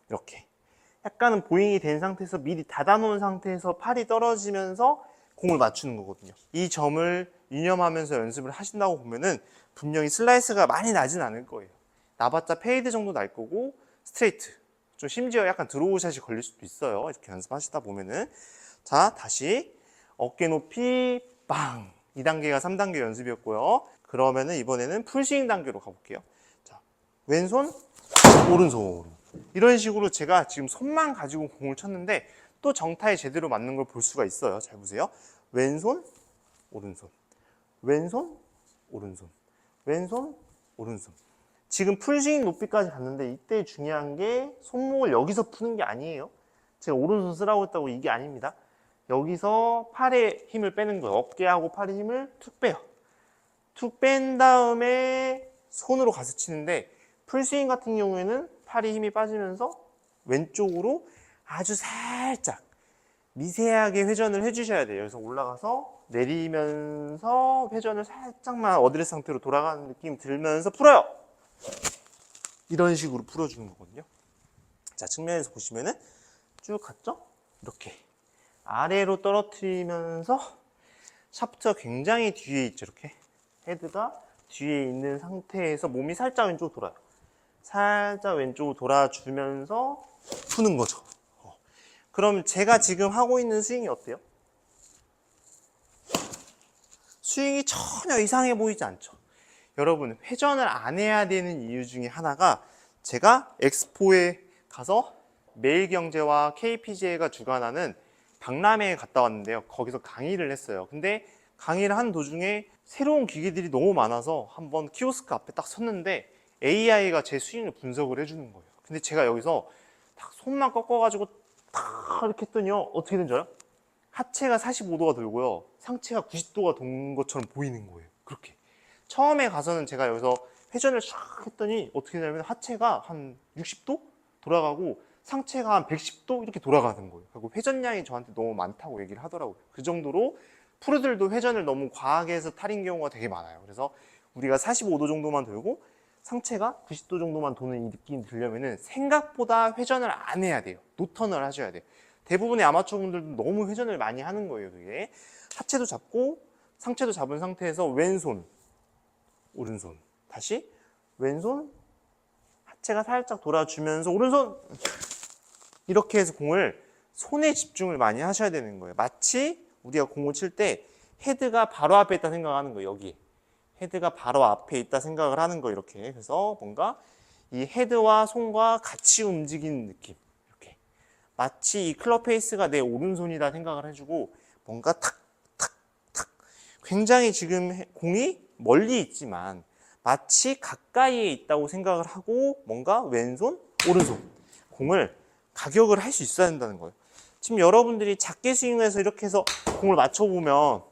이렇게 약간은 보잉이 된 상태에서 미리 닫아놓은 상태에서 팔이 떨어지면서 공을 맞추는 거거든요. 이 점을 유념하면서 연습을 하신다고 보면은 분명히 슬라이스가 많이 나진 않을 거예요. 나봤자 페이드 정도 날 거고 스트레이트 좀 심지어 약간 드로우 샷이 걸릴 수도 있어요. 이렇게 연습하시다 보면은. 자, 다시 어깨 높이 빵. 2단계가 3단계 연습이었고요. 그러면은 이번에는 풀스윙 단계로 가볼게요. 자, 왼손, 오른손. 이런 식으로 제가 지금 손만 가지고 공을 쳤는데 또 정타에 제대로 맞는 걸 볼 수가 있어요. 잘 보세요. 왼손, 오른손. 왼손, 오른손. 왼손, 오른손. 지금 풀스윙 높이까지 갔는데 이때 중요한 게 손목을 여기서 푸는 게 아니에요. 제가 오른손 쓰라고 했다고 이게 아닙니다. 여기서 팔에 힘을 빼는 거예요. 어깨하고 팔의 힘을 툭 빼요. 툭 뺀 다음에 손으로 가서 치는데 풀스윙 같은 경우에는 팔의 힘이 빠지면서 왼쪽으로 아주 살짝 미세하게 회전을 해주셔야 돼요. 그래서 올라가서 내리면서 회전을 살짝만 어드레스 상태로 돌아가는 느낌 들면서 풀어요. 이런 식으로 풀어주는 거거든요. 자, 측면에서 보시면은 쭉 갔죠? 이렇게 아래로 떨어뜨리면서 샤프트가 굉장히 뒤에 있죠. 이렇게 헤드가 뒤에 있는 상태에서 몸이 살짝 왼쪽으로 돌아요. 살짝 왼쪽으로 돌아주면서 푸는 거죠. 그럼 제가 지금 하고 있는 스윙이 어때요? 스윙이 전혀 이상해 보이지 않죠? 여러분, 회전을 안 해야 되는 이유 중에 하나가 제가 엑스포에 가서 매일경제와 KPGA가 주관하는 박람회에 갔다 왔는데요. 거기서 강의를 했어요. 근데 강의를 한 도중에 새로운 기계들이 너무 많아서 한번 키오스크 앞에 딱 섰는데 AI가 제 스윙을 분석을 해주는 거예요. 근데 제가 여기서 딱 손만 꺾어가지고 딱 이렇게 했더니요. 어떻게 된 줄 알아요? 하체가 45도가 돌고요. 상체가 90도가 돈 것처럼 보이는 거예요. 그렇게. 처음에 가서는 제가 여기서 회전을 샥 했더니 어떻게 되냐면 하체가 한 60도 돌아가고 상체가 한 110도 이렇게 돌아가는 거예요. 그리고 회전량이 저한테 너무 많다고 얘기를 하더라고요. 그 정도로 프로들도 회전을 너무 과하게 해서 탈인 경우가 되게 많아요. 그래서 우리가 45도 정도만 돌고 상체가 90도 정도만 도는 이 느낌이 들려면은 생각보다 회전을 안 해야 돼요. 노턴을 하셔야 돼요. 대부분의 아마추어 분들도 너무 회전을 많이 하는 거예요. 그게 하체도 잡고 상체도 잡은 상태에서 왼손, 오른손, 다시 왼손, 하체가 살짝 돌아주면서 오른손, 이렇게 해서 공을 손에 집중을 많이 하셔야 되는 거예요. 마치 우리가 공을 칠 때 헤드가 바로 앞에 있다 생각하는 거예요. 여기 헤드가 바로 앞에 있다 생각을 하는 거예요. 이렇게. 그래서 뭔가 이 헤드와 손과 같이 움직이는 느낌. 이렇게 마치 이 클럽 페이스가 내 오른손이다 생각을 해주고 뭔가 탁탁탁 굉장히 지금 공이 멀리 있지만 마치 가까이에 있다고 생각을 하고 뭔가 왼손, 오른손 공을 가격을 할 수 있어야 된다는 거예요. 지금 여러분들이 작게 스윙해서 이렇게 해서 공을 맞춰보면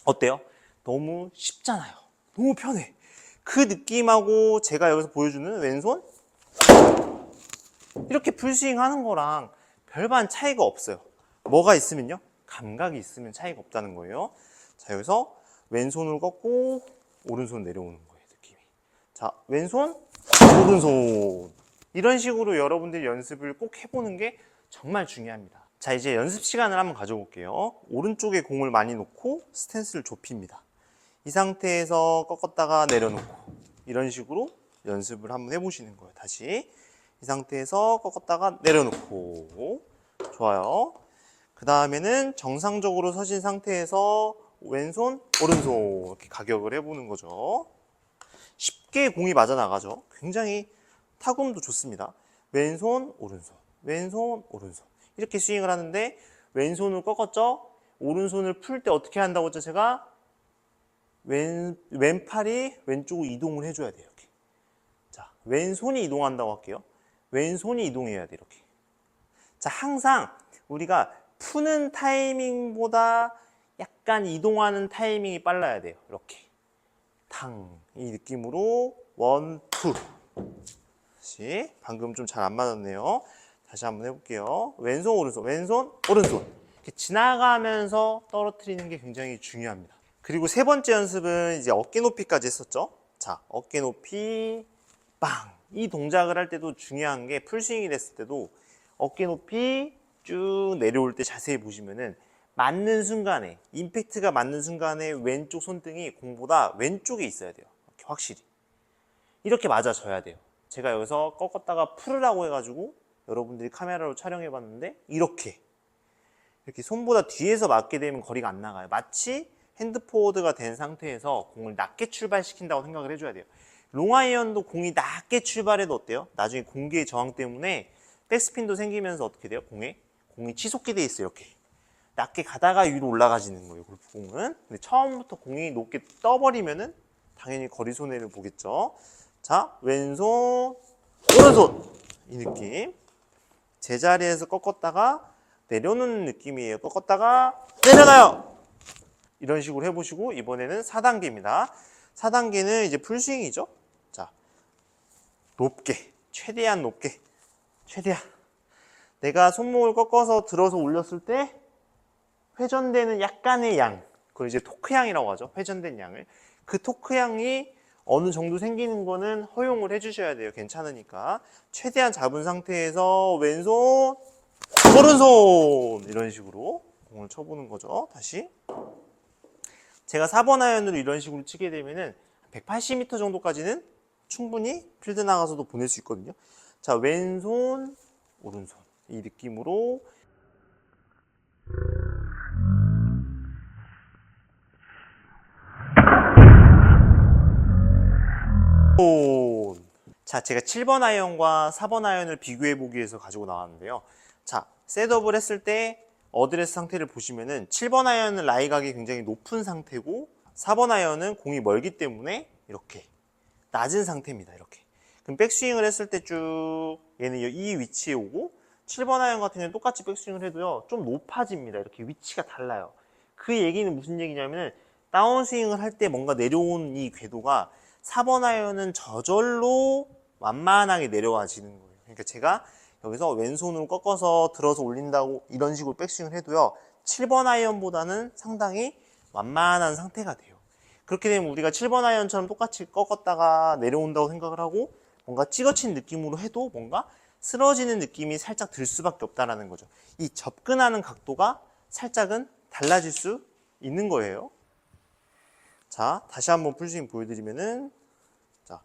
어때요? 너무 쉽잖아요. 너무 편해. 그 느낌하고 제가 여기서 보여주는 왼손 이렇게 풀스윙 하는 거랑 별반 차이가 없어요. 뭐가 있으면요? 감각이 있으면 차이가 없다는 거예요. 자, 여기서 왼손을 꺾고 오른손 내려오는 거예요, 느낌이. 자, 왼손, 오른손. 이런 식으로 여러분들이 연습을 꼭 해보는 게 정말 중요합니다. 자, 이제 연습 시간을 한번 가져볼게요. 오른쪽에 공을 많이 놓고 스탠스를 좁힙니다. 이 상태에서 꺾었다가 내려놓고 이런 식으로 연습을 한번 해보시는 거예요. 다시 이 상태에서 꺾었다가 내려놓고. 좋아요. 그 다음에는 정상적으로 서신 상태에서 왼손, 오른손 이렇게 가격을 해보는 거죠. 쉽게 공이 맞아 나가죠. 굉장히 타구음도 좋습니다. 왼손, 오른손, 왼손, 오른손 이렇게 스윙을 하는데 왼손을 꺾었죠. 오른손을 풀 때 어떻게 한다고 했죠? 제가 왼팔이 왼쪽으로 이동을 해줘야 돼요. 이렇게. 자, 왼손이 이동한다고 할게요. 왼손이 이동해야 돼, 이렇게. 자, 항상 우리가 푸는 타이밍보다 약간 이동하는 타이밍이 빨라야 돼요. 이렇게. 탕. 이 느낌으로 원, 투. 다시. 방금 좀 잘 안 맞았네요. 다시 한번 해볼게요. 왼손, 오른손, 왼손, 오른손. 이렇게 지나가면서 떨어뜨리는 게 굉장히 중요합니다. 그리고 세 번째 연습은 이제 어깨 높이까지 했었죠. 자, 어깨 높이, 빵. 이 동작을 할 때도 중요한 게 풀스윙이 됐을 때도 어깨 높이 쭉 내려올 때 자세히 보시면은 맞는 순간에, 임팩트가 맞는 순간에 왼쪽 손등이 공보다 왼쪽에 있어야 돼요. 이렇게 확실히. 이렇게 맞아져야 돼요. 제가 여기서 꺾었다가 풀으라고 해가지고 여러분들이 카메라로 촬영해 봤는데 이렇게 손보다 뒤에서 맞게 되면 거리가 안 나가요. 마치 핸드포워드가 된 상태에서 공을 낮게 출발시킨다고 생각을 해줘야 돼요. 롱아이언도 공이 낮게 출발해도 어때요? 나중에 공기의 저항 때문에 백스핀도 생기면서 어떻게 돼요? 공이 치솟게 돼 있어요. 이렇게 낮게 가다가 위로 올라가지는 거예요. 골프공은. 근데 처음부터 공이 높게 떠버리면은 당연히 거리 손해를 보겠죠. 자, 왼손, 오른손 이 느낌. 제자리에서 꺾었다가 내려놓는 느낌이에요. 꺾었다가 내려가요. 이런 식으로 해보시고 이번에는 4단계입니다. 4단계는 이제 풀스윙이죠. 자, 높게, 최대한 높게, 최대한. 내가 손목을 꺾어서 들어서 올렸을 때 회전되는 약간의 양, 그걸 이제 토크향이라고 하죠. 회전된 양을. 그 토크향이 어느 정도 생기는 거는 허용을 해주셔야 돼요. 괜찮으니까. 최대한 잡은 상태에서 왼손, 오른손 이런 식으로 공을 쳐보는 거죠. 다시. 제가 4번 아이언으로 이런 식으로 치게 되면은 180m 정도까지는 충분히 필드 나가서도 보낼 수 있거든요. 자, 왼손, 오른손 이 느낌으로 자, 제가 7번 아이언과 4번 아이언을 비교해 보기 위해서 가지고 나왔는데요. 자, 셋업을 했을 때 어드레스 상태를 보시면은 7번 아이언은 라이각이 굉장히 높은 상태고 4번 아이언은 공이 멀기 때문에 이렇게 낮은 상태입니다. 이렇게. 그럼 백스윙을 했을 때 쭉 얘는 이 위치에 오고 7번 아이언 같은 경우는 똑같이 백스윙을 해도요. 좀 높아집니다. 이렇게 위치가 달라요. 그 얘기는 무슨 얘기냐면은 다운스윙을 할 때 뭔가 내려온 이 궤도가 4번 아이언은 저절로 완만하게 내려와지는 거예요. 그러니까 제가 여기서 왼손으로 꺾어서 들어서 올린다고 이런 식으로 백스윙을 해도요. 7번 아이언보다는 상당히 완만한 상태가 돼요. 그렇게 되면 우리가 7번 아이언처럼 똑같이 꺾었다가 내려온다고 생각을 하고 뭔가 찍어친 느낌으로 해도 뭔가 쓰러지는 느낌이 살짝 들 수밖에 없다는 거죠. 이 접근하는 각도가 살짝은 달라질 수 있는 거예요. 자, 다시 한번 풀스윙 보여드리면은 자,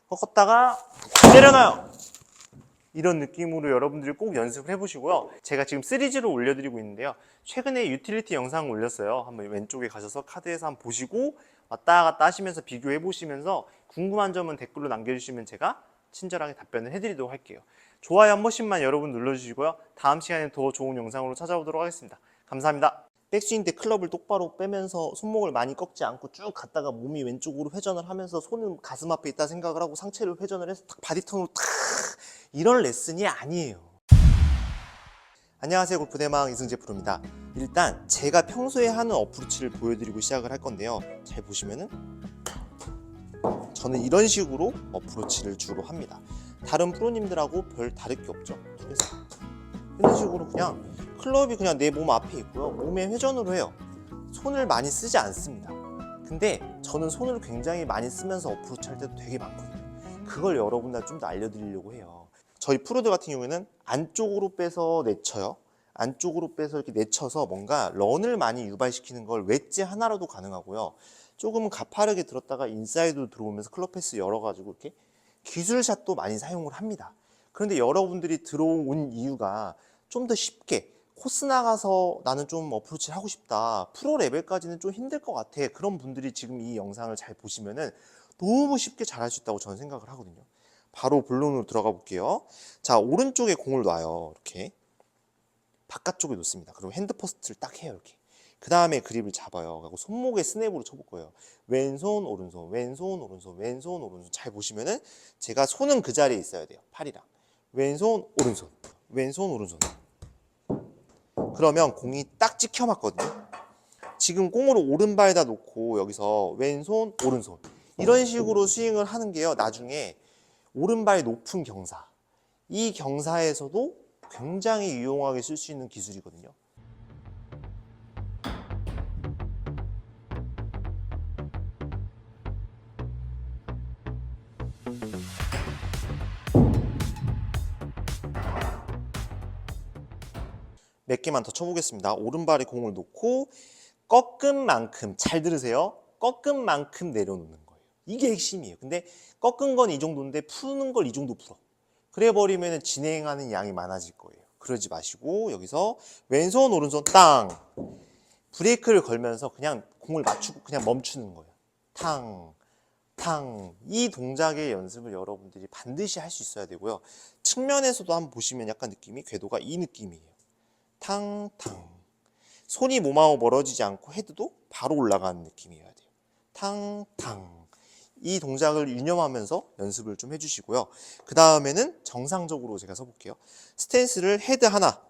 꺾었다가 내려놔요. 이런 느낌으로 여러분들이 꼭 연습을 해보시고요. 제가 지금 시리즈로 올려드리고 있는데요. 최근에 유틸리티 영상을 올렸어요. 한번 왼쪽에 가셔서 카드에서 한번 보시고 왔다 갔다 하시면서 비교해 보시면서 궁금한 점은 댓글로 남겨주시면 제가 친절하게 답변을 해드리도록 할게요. 좋아요 한 번씩만 여러분 눌러주시고요. 다음 시간에 더 좋은 영상으로 찾아오도록 하겠습니다. 감사합니다. 백스윙 때 클럽을 똑바로 빼면서 손목을 많이 꺾지 않고 쭉 갔다가 몸이 왼쪽으로 회전을 하면서 손은 가슴 앞에 있다 생각을 하고 상체를 회전을 해서 탁 바디턴으로 탁 이런 레슨이 아니에요. 안녕하세요. 골프대망 이승재 프로입니다. 일단 제가 평소에 하는 어프로치를 보여드리고 시작을 할 건데요. 잘 보시면은 저는 이런 식으로 어프로치를 주로 합니다. 다른 프로님들하고 별 다를 게 없죠. 그래서 이런 식으로 그냥 클럽이 그냥 내 몸 앞에 있고요. 몸에 회전으로 해요. 손을 많이 쓰지 않습니다. 근데 저는 손을 굉장히 많이 쓰면서 어프로치 할 때도 되게 많거든요. 그걸 여러분들 좀 더 알려드리려고 해요. 저희 프로들 같은 경우에는 안쪽으로 빼서 내쳐요. 안쪽으로 빼서 이렇게 내쳐서 뭔가 런을 많이 유발시키는 걸 웨지 하나로도 가능하고요. 조금 가파르게 들었다가 인사이드로 들어오면서 클럽 패스 열어가지고 이렇게 기술샷도 많이 사용을 합니다. 그런데 여러분들이 들어온 이유가 좀 더 쉽게 코스 나가서 나는 좀 어프로치를 하고 싶다. 프로 레벨까지는 좀 힘들 것 같아. 그런 분들이 지금 이 영상을 잘 보시면은 너무 쉽게 잘할 수 있다고 저는 생각을 하거든요. 바로 본론으로 들어가 볼게요. 자, 오른쪽에 공을 놔요. 이렇게. 바깥쪽에 놓습니다. 그리고 핸드 퍼스트를 딱 해요. 이렇게. 그 다음에 그립을 잡아요. 그리고 손목에 스냅으로 쳐볼 거예요. 왼손, 오른손, 왼손, 오른손, 왼손, 오른손. 잘 보시면은 제가 손은 그 자리에 있어야 돼요. 팔이랑. 왼손, 오른손, 왼손, 오른손. 그러면 공이 딱 찍혀 맞거든요. 지금 공으로 오른발에다 놓고 여기서 왼손, 오른손. 이런 식으로 스윙을 하는 게요. 나중에 오른발 높은 경사. 이 경사에서도 굉장히 유용하게 쓸 수 있는 기술이거든요. 몇 개만 더 쳐보겠습니다. 오른발에 공을 놓고 꺾은 만큼, 잘 들으세요. 꺾은 만큼 내려놓는 거예요. 이게 핵심이에요. 근데 꺾은 건 이 정도인데 푸는 걸 이 정도 풀어. 그래 버리면 진행하는 양이 많아질 거예요. 그러지 마시고 여기서 왼손 오른손 땅 브레이크를 걸면서 그냥 공을 맞추고 그냥 멈추는 거예요. 탕 탕. 이 동작의 연습을 여러분들이 반드시 할 수 있어야 되고요. 측면에서도 한번 보시면 약간 느낌이 궤도가 이 느낌이에요. 탕탕. 손이 몸하고 멀어지지 않고 헤드도 바로 올라가는 느낌이어야 돼요. 탕탕. 이 동작을 유념하면서 연습을 좀 해주시고요. 그 다음에는 정상적으로 제가 서볼게요. 스탠스를 헤드 하나,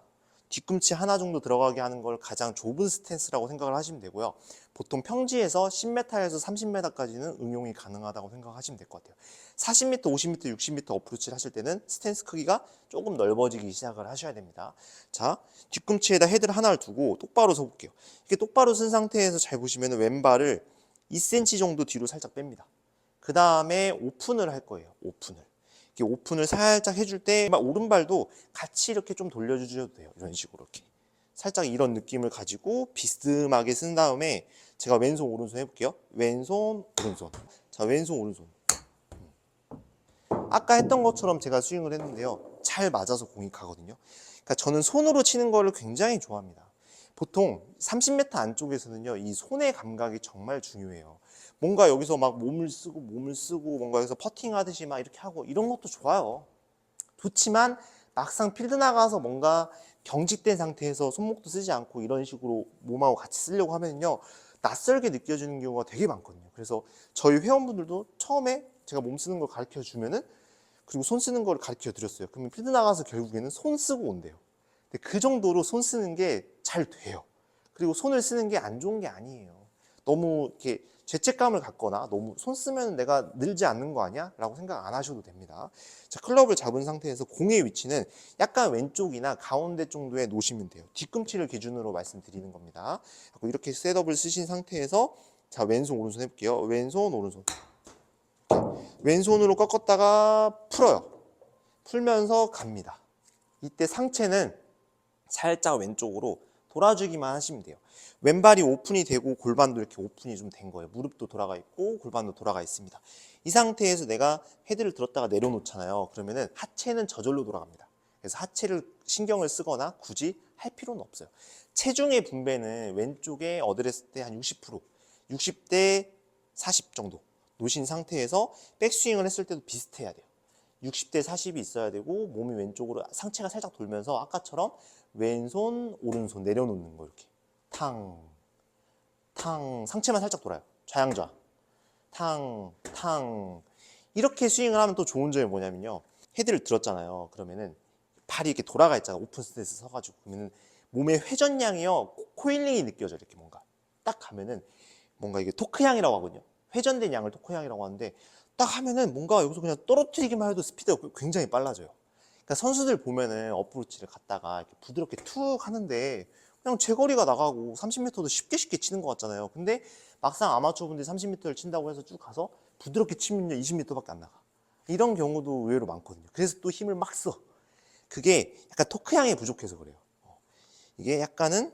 뒤꿈치 하나 정도 들어가게 하는 걸 가장 좁은 스탠스라고 생각을 하시면 되고요. 보통 평지에서 10m에서 30m까지는 응용이 가능하다고 생각하시면 될 것 같아요. 40m, 50m, 60m 어프로치를 하실 때는 스탠스 크기가 조금 넓어지기 시작을 하셔야 됩니다. 자, 뒤꿈치에다 헤드를 하나를 두고 똑바로 서볼게요. 이렇게 똑바로 쓴 상태에서 잘 보시면 왼발을 2cm 정도 뒤로 살짝 뺍니다. 그 다음에 오픈을 할 거예요. 오픈을. 이렇게 오픈을 살짝 해줄 때 오른발도 같이 이렇게 좀 돌려주셔도 돼요. 이런 식으로 이렇게. 살짝 이런 느낌을 가지고 비스듬하게 쓴 다음에 제가 왼손 오른손 해볼게요. 왼손 오른손. 자, 왼손 오른손. 아까 했던 것처럼 제가 스윙을 했는데요. 잘 맞아서 공이 가거든요. 그러니까 저는 손으로 치는 거를 굉장히 좋아합니다. 보통 30m 안쪽에서는요, 이 손의 감각이 정말 중요해요. 뭔가 여기서 막 몸을 쓰고 뭔가 여기서 퍼팅 하듯이 막 이렇게 하고 이런 것도 좋아요. 좋지만 막상 필드 나가서 뭔가 경직된 상태에서 손목도 쓰지 않고 이런 식으로 몸하고 같이 쓰려고 하면요, 낯설게 느껴지는 경우가 되게 많거든요. 그래서 저희 회원분들도 처음에 제가 몸 쓰는 걸 가르쳐 주면은 그리고 손 쓰는 걸 가르쳐 드렸어요. 그러면 필드 나가서 결국에는 손 쓰고 온대요. 근데 그 정도로 손 쓰는 게 잘 돼요. 그리고 손을 쓰는 게 안 좋은 게 아니에요. 너무 이렇게 죄책감을 갖거나 너무 손 쓰면 내가 늘지 않는 거 아니야? 라고 생각 안 하셔도 됩니다. 자, 클럽을 잡은 상태에서 공의 위치는 약간 왼쪽이나 가운데 정도에 놓으시면 돼요. 뒤꿈치를 기준으로 말씀드리는 겁니다. 이렇게 셋업을 쓰신 상태에서 자, 왼손 오른손 해볼게요. 왼손 오른손. 왼손으로 꺾었다가 풀어요. 풀면서 갑니다. 이때 상체는 살짝 왼쪽으로 돌아주기만 하시면 돼요. 왼발이 오픈이 되고 골반도 이렇게 오픈이 좀 된 거예요. 무릎도 돌아가 있고 골반도 돌아가 있습니다. 이 상태에서 내가 헤드를 들었다가 내려놓잖아요. 그러면은 하체는 저절로 돌아갑니다. 그래서 하체를 신경을 쓰거나 굳이 할 필요는 없어요. 체중의 분배는 왼쪽에 어드레스 때 한 60%, 60대 40 정도 놓으신 상태에서 백스윙을 했을 때도 비슷해야 돼요. 60대 40이 있어야 되고 몸이 왼쪽으로 상체가 살짝 돌면서 아까처럼 왼손 오른손 내려놓는 거 이렇게 탕 탕 상체만 살짝 돌아요. 좌양좌 탕 탕 이렇게 스윙을 하면 또 좋은 점이 뭐냐면요, 헤드를 들었잖아요. 그러면은 발이 이렇게 돌아가 있잖아요. 오픈 스탠스 서가지고 그러면은 몸의 회전량이요 코일링이 느껴져요. 이렇게 뭔가 딱 가면은 뭔가 이게 토크향이라고 하거든요. 회전된 양을 토크향이라고 하는데 딱 하면은 뭔가 여기서 그냥 떨어뜨리기만 해도 스피드가 굉장히 빨라져요. 그러니까 선수들 보면은 어프로치를 갔다가 이렇게 부드럽게 툭 하는데 그냥 제거리가 나가고 30m도 쉽게 치는 것 같잖아요. 근데 막상 아마추어 분들이 30m를 친다고 해서 쭉 가서 부드럽게 치면요 20m밖에 안 나가. 이런 경우도 의외로 많거든요. 그래서 또 힘을 막 써. 그게 약간 토크향이 부족해서 그래요. 이게 약간은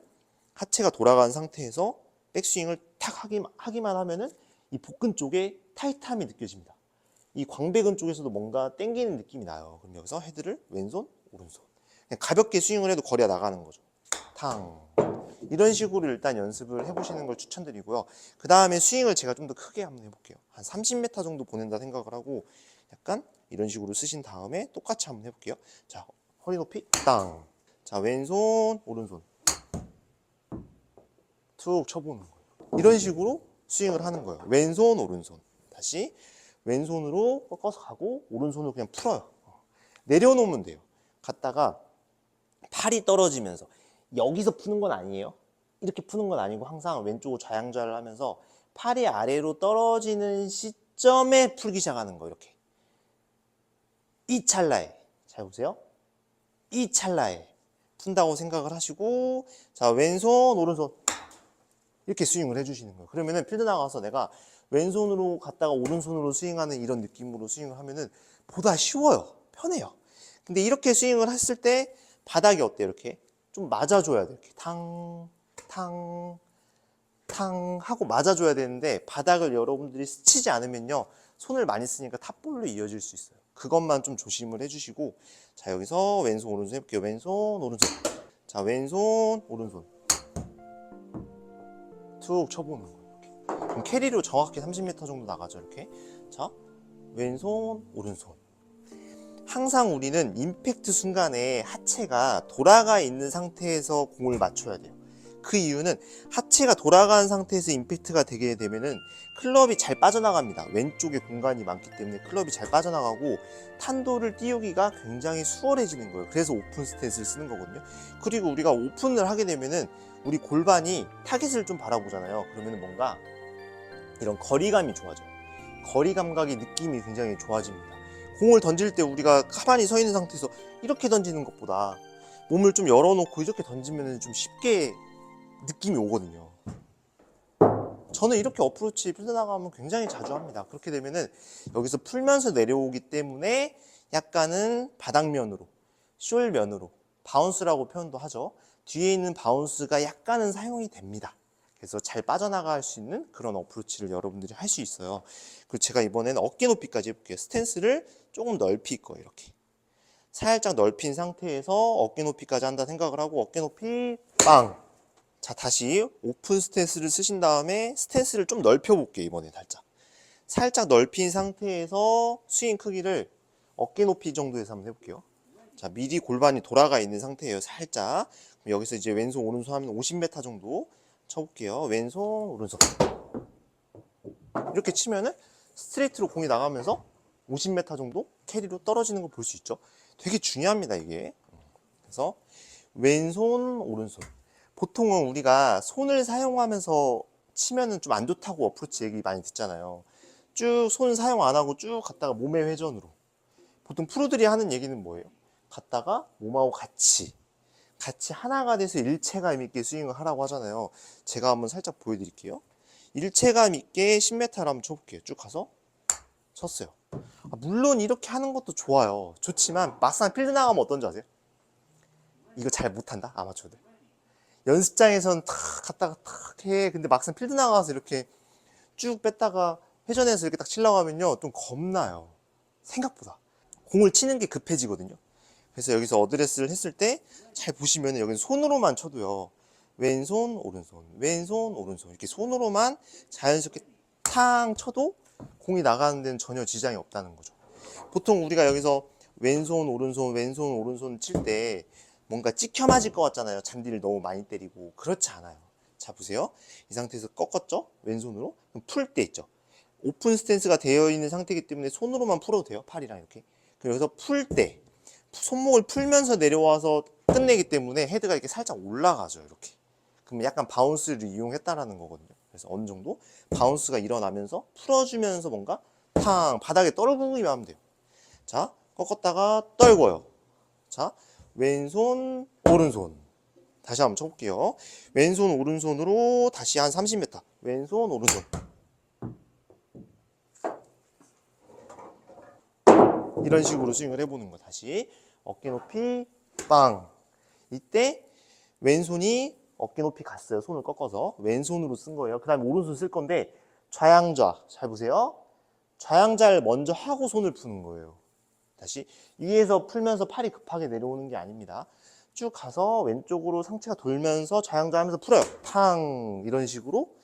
하체가 돌아간 상태에서 백스윙을 탁 하기만 하면은 이 복근 쪽에 타이트함이 느껴집니다. 이 광배근 쪽에서도 뭔가 땡기는 느낌이 나요. 그럼 여기서 헤드를 왼손, 오른손. 그냥 가볍게 스윙을 해도 거리가 나가는 거죠. 탕. 이런 식으로 일단 연습을 해보시는 걸 추천드리고요. 그 다음에 스윙을 제가 좀 더 크게 한번 해볼게요. 한 30m 정도 보낸다 생각을 하고 약간 이런 식으로 쓰신 다음에 똑같이 한번 해볼게요. 자, 허리 높이 땅. 자, 왼손, 오른손. 툭 쳐보는 거예요. 이런 식으로 스윙을 하는 거예요. 왼손, 오른손. 다시 왼손으로 꺾어서 가고 오른손으로 그냥 풀어요. 내려놓으면 돼요. 갔다가 팔이 떨어지면서 여기서 푸는 건 아니에요. 이렇게 푸는 건 아니고 항상 왼쪽으로 좌양좌를 하면서 팔이 아래로 떨어지는 시점에 풀기 시작하는 거예요. 이렇게. 이 찰나에. 잘 보세요. 이 찰나에 푼다고 생각을 하시고 자, 왼손, 오른손 이렇게 스윙을 해주시는 거예요. 그러면은 필드 나가서 내가 왼손으로 갔다가 오른손으로 스윙하는 이런 느낌으로 스윙을 하면은 보다 쉬워요. 편해요. 근데 이렇게 스윙을 했을 때 바닥이 어때요? 이렇게 좀 맞아줘야 돼요. 이렇게 탕, 탕, 탕 하고 맞아줘야 되는데 바닥을 여러분들이 스치지 않으면요. 손을 많이 쓰니까 탑볼로 이어질 수 있어요. 그것만 좀 조심을 해주시고 자, 여기서 왼손, 오른손 해볼게요. 왼손, 오른손. 자, 왼손, 오른손. 툭 쳐보는 거예요. 이렇게. 그럼 캐리로 정확히 30m 정도 나가죠. 이렇게. 자, 왼손, 오른손. 항상 우리는 임팩트 순간에 하체가 돌아가 있는 상태에서 공을 맞춰야 돼요. 그 이유는 하체가 돌아간 상태에서 임팩트가 되게 되면은 클럽이 잘 빠져나갑니다. 왼쪽에 공간이 많기 때문에 클럽이 잘 빠져나가고 탄도를 띄우기가 굉장히 수월해지는 거예요. 그래서 오픈 스탠스를 쓰는 거거든요. 그리고 우리가 오픈을 하게 되면은 우리 골반이 타겟을 좀 바라보잖아요. 그러면은 뭔가 이런 거리감이 좋아져요. 거리 감각의 느낌이 굉장히 좋아집니다. 공을 던질 때 우리가 가만히 서 있는 상태에서 이렇게 던지는 것보다 몸을 좀 열어놓고 이렇게 던지면 좀 쉽게 느낌이 오거든요. 저는 이렇게 어프로치 필드 나가면 굉장히 자주 합니다. 그렇게 되면은 여기서 풀면서 내려오기 때문에 약간은 바닥면으로, 숄면으로, 바운스라고 표현도 하죠. 뒤에 있는 바운스가 약간은 사용이 됩니다. 그래서 잘 빠져나갈 수 있는 그런 어프로치를 여러분들이 할 수 있어요. 그리고 제가 이번에는 어깨 높이까지 해볼게요. 스탠스를 조금 넓힐 거예요. 이렇게. 살짝 넓힌 상태에서 어깨 높이까지 한다 생각을 하고 어깨 높이 빵! 자, 다시 오픈 스탠스를 쓰신 다음에 스탠스를 좀 넓혀 볼게요. 이번에 살짝 넓힌 상태에서 스윙 크기를 어깨 높이 정도에서 한번 해볼게요. 자, 미리 골반이 돌아가 있는 상태예요. 살짝. 그럼 여기서 이제 왼손 오른손 하면 50m 정도 쳐볼게요. 왼손 오른손 이렇게 치면은 스트레이트로 공이 나가면서 50m 정도 캐리로 떨어지는 걸 볼 수 있죠. 되게 중요합니다, 이게. 그래서 왼손 오른손. 보통은 우리가 손을 사용하면서 치면은 좀 안 좋다고 어프로치 얘기 많이 듣잖아요. 쭉 손 사용 안 하고 쭉 갔다가 몸의 회전으로. 보통 프로들이 하는 얘기는 뭐예요? 갔다가 몸하고 같이 하나가 돼서 일체감 있게 스윙을 하라고 하잖아요. 제가 한번 살짝 보여드릴게요. 일체감 있게 10m를 한번 쳐볼게요. 쭉 가서 쳤어요. 물론 이렇게 하는 것도 좋아요. 좋지만 막상 필드 나가면 어떤지 아세요? 이거 잘 못한다, 아마추어들. 연습장에선 탁 갔다가 탁 해. 근데 막상 필드 나가서 이렇게 쭉 뺐다가 회전해서 이렇게 딱 치려고 하면요, 좀 겁나요. 생각보다. 공을 치는 게 급해지거든요. 그래서 여기서 어드레스를 했을 때 잘 보시면 여기는 손으로만 쳐도요. 왼손, 오른손, 왼손, 오른손 이렇게 손으로만 자연스럽게 탕 쳐도 공이 나가는 데는 전혀 지장이 없다는 거죠. 보통 우리가 여기서 왼손, 오른손, 왼손, 오른손 칠 때 뭔가 찍혀 맞을 것 같잖아요. 잔디를 너무 많이 때리고. 그렇지 않아요. 자, 보세요. 이 상태에서 꺾었죠? 왼손으로. 그럼 풀 때 있죠. 오픈 스탠스가 되어 있는 상태이기 때문에 손으로만 풀어도 돼요. 팔이랑 이렇게. 그럼 여기서 풀 때 손목을 풀면서 내려와서 끝내기 때문에 헤드가 이렇게 살짝 올라가죠. 이렇게. 그러면 약간 바운스를 이용했다라는 거거든요. 그래서 어느 정도 바운스가 일어나면서 풀어주면서 뭔가 탕 바닥에 떨구기만 하면 돼요. 자, 꺾었다가 떨궈요. 자, 왼손, 오른손. 다시 한번 쳐볼게요. 왼손, 오른손으로 다시 한 30m. 왼손, 오른손. 이런 식으로 스윙을 해보는 거. 다시 어깨 높이 빵. 이때 왼손이 어깨 높이 갔어요. 손을 꺾어서 왼손으로 쓴 거예요. 그 다음에 오른손 쓸 건데 좌양좌. 잘 보세요. 좌양좌를 먼저 하고 손을 푸는 거예요. 다시 위에서 풀면서 팔이 급하게 내려오는 게 아닙니다. 쭉 가서 왼쪽으로 상체가 돌면서 좌양좌 하면서 풀어요. 탕. 이런 식으로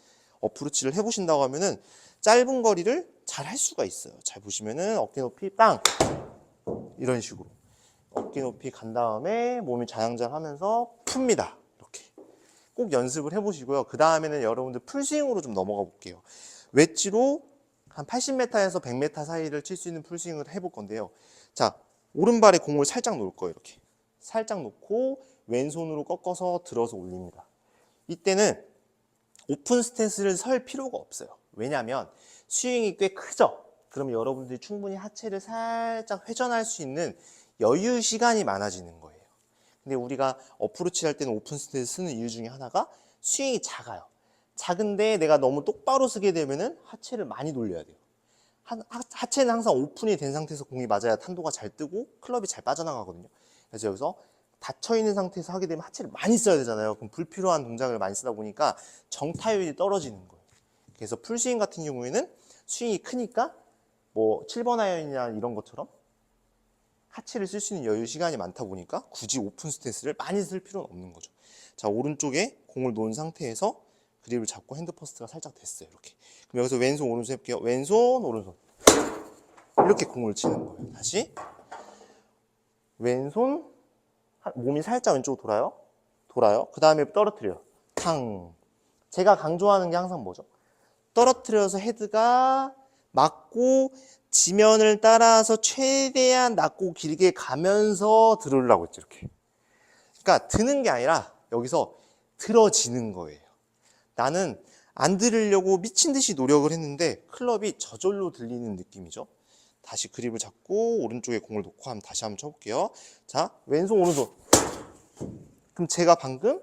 어프로치를 해보신다고 하면은 짧은 거리를 잘 할 수가 있어요. 잘 보시면은 어깨 높이 빵. 이런 식으로 어깨 높이 간 다음에 몸이 좌양좌 하면서 풉니다. 이렇게 꼭 연습을 해보시고요. 그 다음에는 여러분들 풀스윙으로 좀 넘어가 볼게요. 웨지로 한 80m에서 100m 사이를 칠 수 있는 풀스윙을 해볼 건데요. 자, 오른발에 공을 살짝 놓을 거예요. 이렇게 살짝 놓고 왼손으로 꺾어서 들어서 올립니다. 이때는 오픈 스탠스를 설 필요가 없어요. 왜냐하면 스윙이 꽤 크죠? 그러면 여러분들이 충분히 하체를 살짝 회전할 수 있는 여유 시간이 많아지는 거예요. 근데 우리가 어프로치 할 때는 오픈 스탠스 쓰는 이유 중에 하나가 스윙이 작아요. 작은데 내가 너무 똑바로 쓰게 되면은 하체를 많이 돌려야 돼요. 하체는 항상 오픈이 된 상태에서 공이 맞아야 탄도가 잘 뜨고 클럽이 잘 빠져나가거든요. 그래서 여기서 닫혀있는 상태에서 하게 되면 하체를 많이 써야 되잖아요. 그럼 불필요한 동작을 많이 쓰다 보니까 정타율이 떨어지는 거예요. 그래서 풀스윙 같은 경우에는 스윙이 크니까 뭐 7번 아이언이나 이런 것처럼 하체를 쓸 수 있는 여유 시간이 많다 보니까 굳이 오픈 스탠스를 많이 쓸 필요는 없는 거죠. 자, 오른쪽에 공을 놓은 상태에서 그립을 잡고 핸드 퍼스트가 살짝 됐어요. 이렇게. 그럼 여기서 왼손 오른손 해볼게요. 왼손 오른손 이렇게 공을 치는 거예요. 다시 왼손 몸이 살짝 왼쪽으로 돌아요. 그 다음에 떨어뜨려요. 탕. 제가 강조하는 게 항상 뭐죠? 떨어뜨려서 헤드가 맞고 지면을 따라서 최대한 낮고 길게 가면서 들어오려고 했죠. 이렇게. 그러니까 드는 게 아니라 여기서 들어지는 거예요. 나는 안 들으려고 미친 듯이 노력을 했는데 클럽이 저절로 들리는 느낌이죠. 다시 그립을 잡고 오른쪽에 공을 놓고 다시 한번 쳐볼게요. 자, 왼손 오른손. 그럼 제가 방금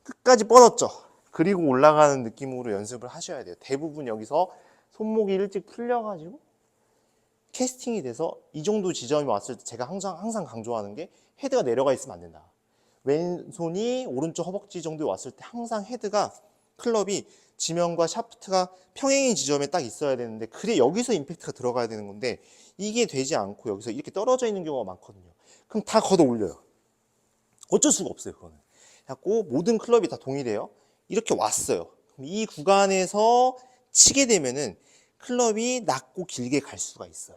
끝까지 뻗었죠. 그리고 올라가는 느낌으로 연습을 하셔야 돼요. 대부분 여기서 손목이 일찍 풀려가지고 캐스팅이 돼서 이 정도 지점이 왔을 때 제가 항상 강조하는 게 헤드가 내려가 있으면 안 된다. 왼손이 오른쪽 허벅지 정도에 왔을 때 항상 헤드가 클럽이 지면과 샤프트가 평행인 지점에 딱 있어야 되는데 그래 여기서 임팩트가 들어가야 되는 건데 이게 되지 않고 여기서 이렇게 떨어져 있는 경우가 많거든요. 그럼 다 걷어 올려요. 어쩔 수가 없어요. 그거는. 그래갖고 모든 클럽이 다 동일해요. 이렇게 왔어요. 이 구간에서 치게 되면은 클럽이 낮고 길게 갈 수가 있어요.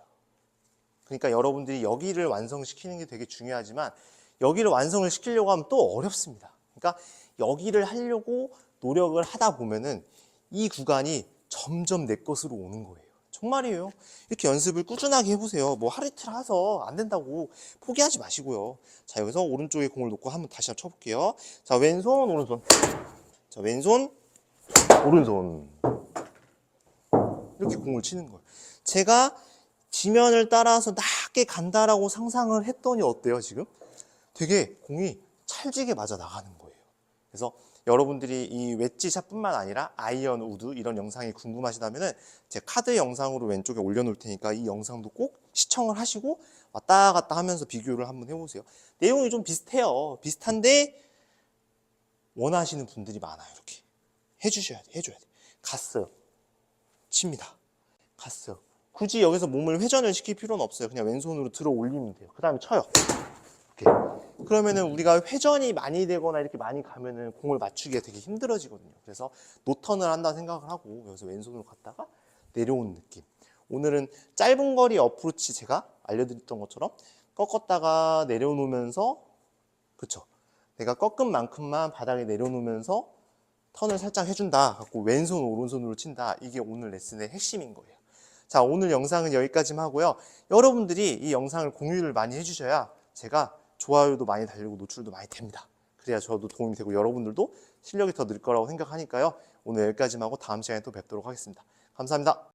그러니까 여러분들이 여기를 완성시키는 게 되게 중요하지만 여기를 완성을 시키려고 하면 또 어렵습니다. 그러니까 여기를 하려고 노력을 하다 보면은 이 구간이 점점 내 것으로 오는 거예요. 정말이에요. 이렇게 연습을 꾸준하게 해보세요. 뭐 하루 이틀 해서 안 된다고 포기하지 마시고요. 자, 여기서 오른쪽에 공을 놓고 한번 다시 한번 쳐볼게요. 자, 왼손, 오른손. 자, 왼손, 오른손. 이렇게 공을 치는 거예요. 제가 지면을 따라서 낮게 간다라고 상상을 했더니 어때요, 지금? 되게 공이 찰지게 맞아 나가는 거예요. 그래서 여러분들이 이 웨지샷뿐만 아니라 아이언, 우드 이런 영상이 궁금하시다면은 제 카드 영상으로 왼쪽에 올려놓을 테니까 이 영상도 꼭 시청을 하시고 왔다 갔다 하면서 비교를 한번 해보세요. 내용이 좀 비슷해요. 비슷한데 원하시는 분들이 많아요. 이렇게 해줘야 돼. 갔어요. 칩니다. 갔어요. 굳이 여기서 몸을 회전을 시킬 필요는 없어요. 그냥 왼손으로 들어 올리면 돼요. 그 다음에 쳐요. 이렇게. 그러면은 우리가 회전이 많이 되거나 이렇게 많이 가면은 공을 맞추기가 되게 힘들어지거든요. 그래서 노턴을 한다 생각을 하고 여기서 왼손으로 갔다가 내려오는 느낌. 오늘은 짧은 거리 어프로치 제가 알려드렸던 것처럼 꺾었다가 내려놓으면서 그쵸. 내가 꺾은 만큼만 바닥에 내려놓으면서 턴을 살짝 해준다. 갖고 왼손 오른손으로 친다. 이게 오늘 레슨의 핵심인 거예요. 자, 오늘 영상은 여기까지만 하고요. 여러분들이 이 영상을 공유를 많이 해주셔야 제가 좋아요도 많이 달리고 노출도 많이 됩니다. 그래야 저도 도움이 되고 여러분들도 실력이 더 늘 거라고 생각하니까요. 오늘 여기까지만 하고 다음 시간에 또 뵙도록 하겠습니다. 감사합니다.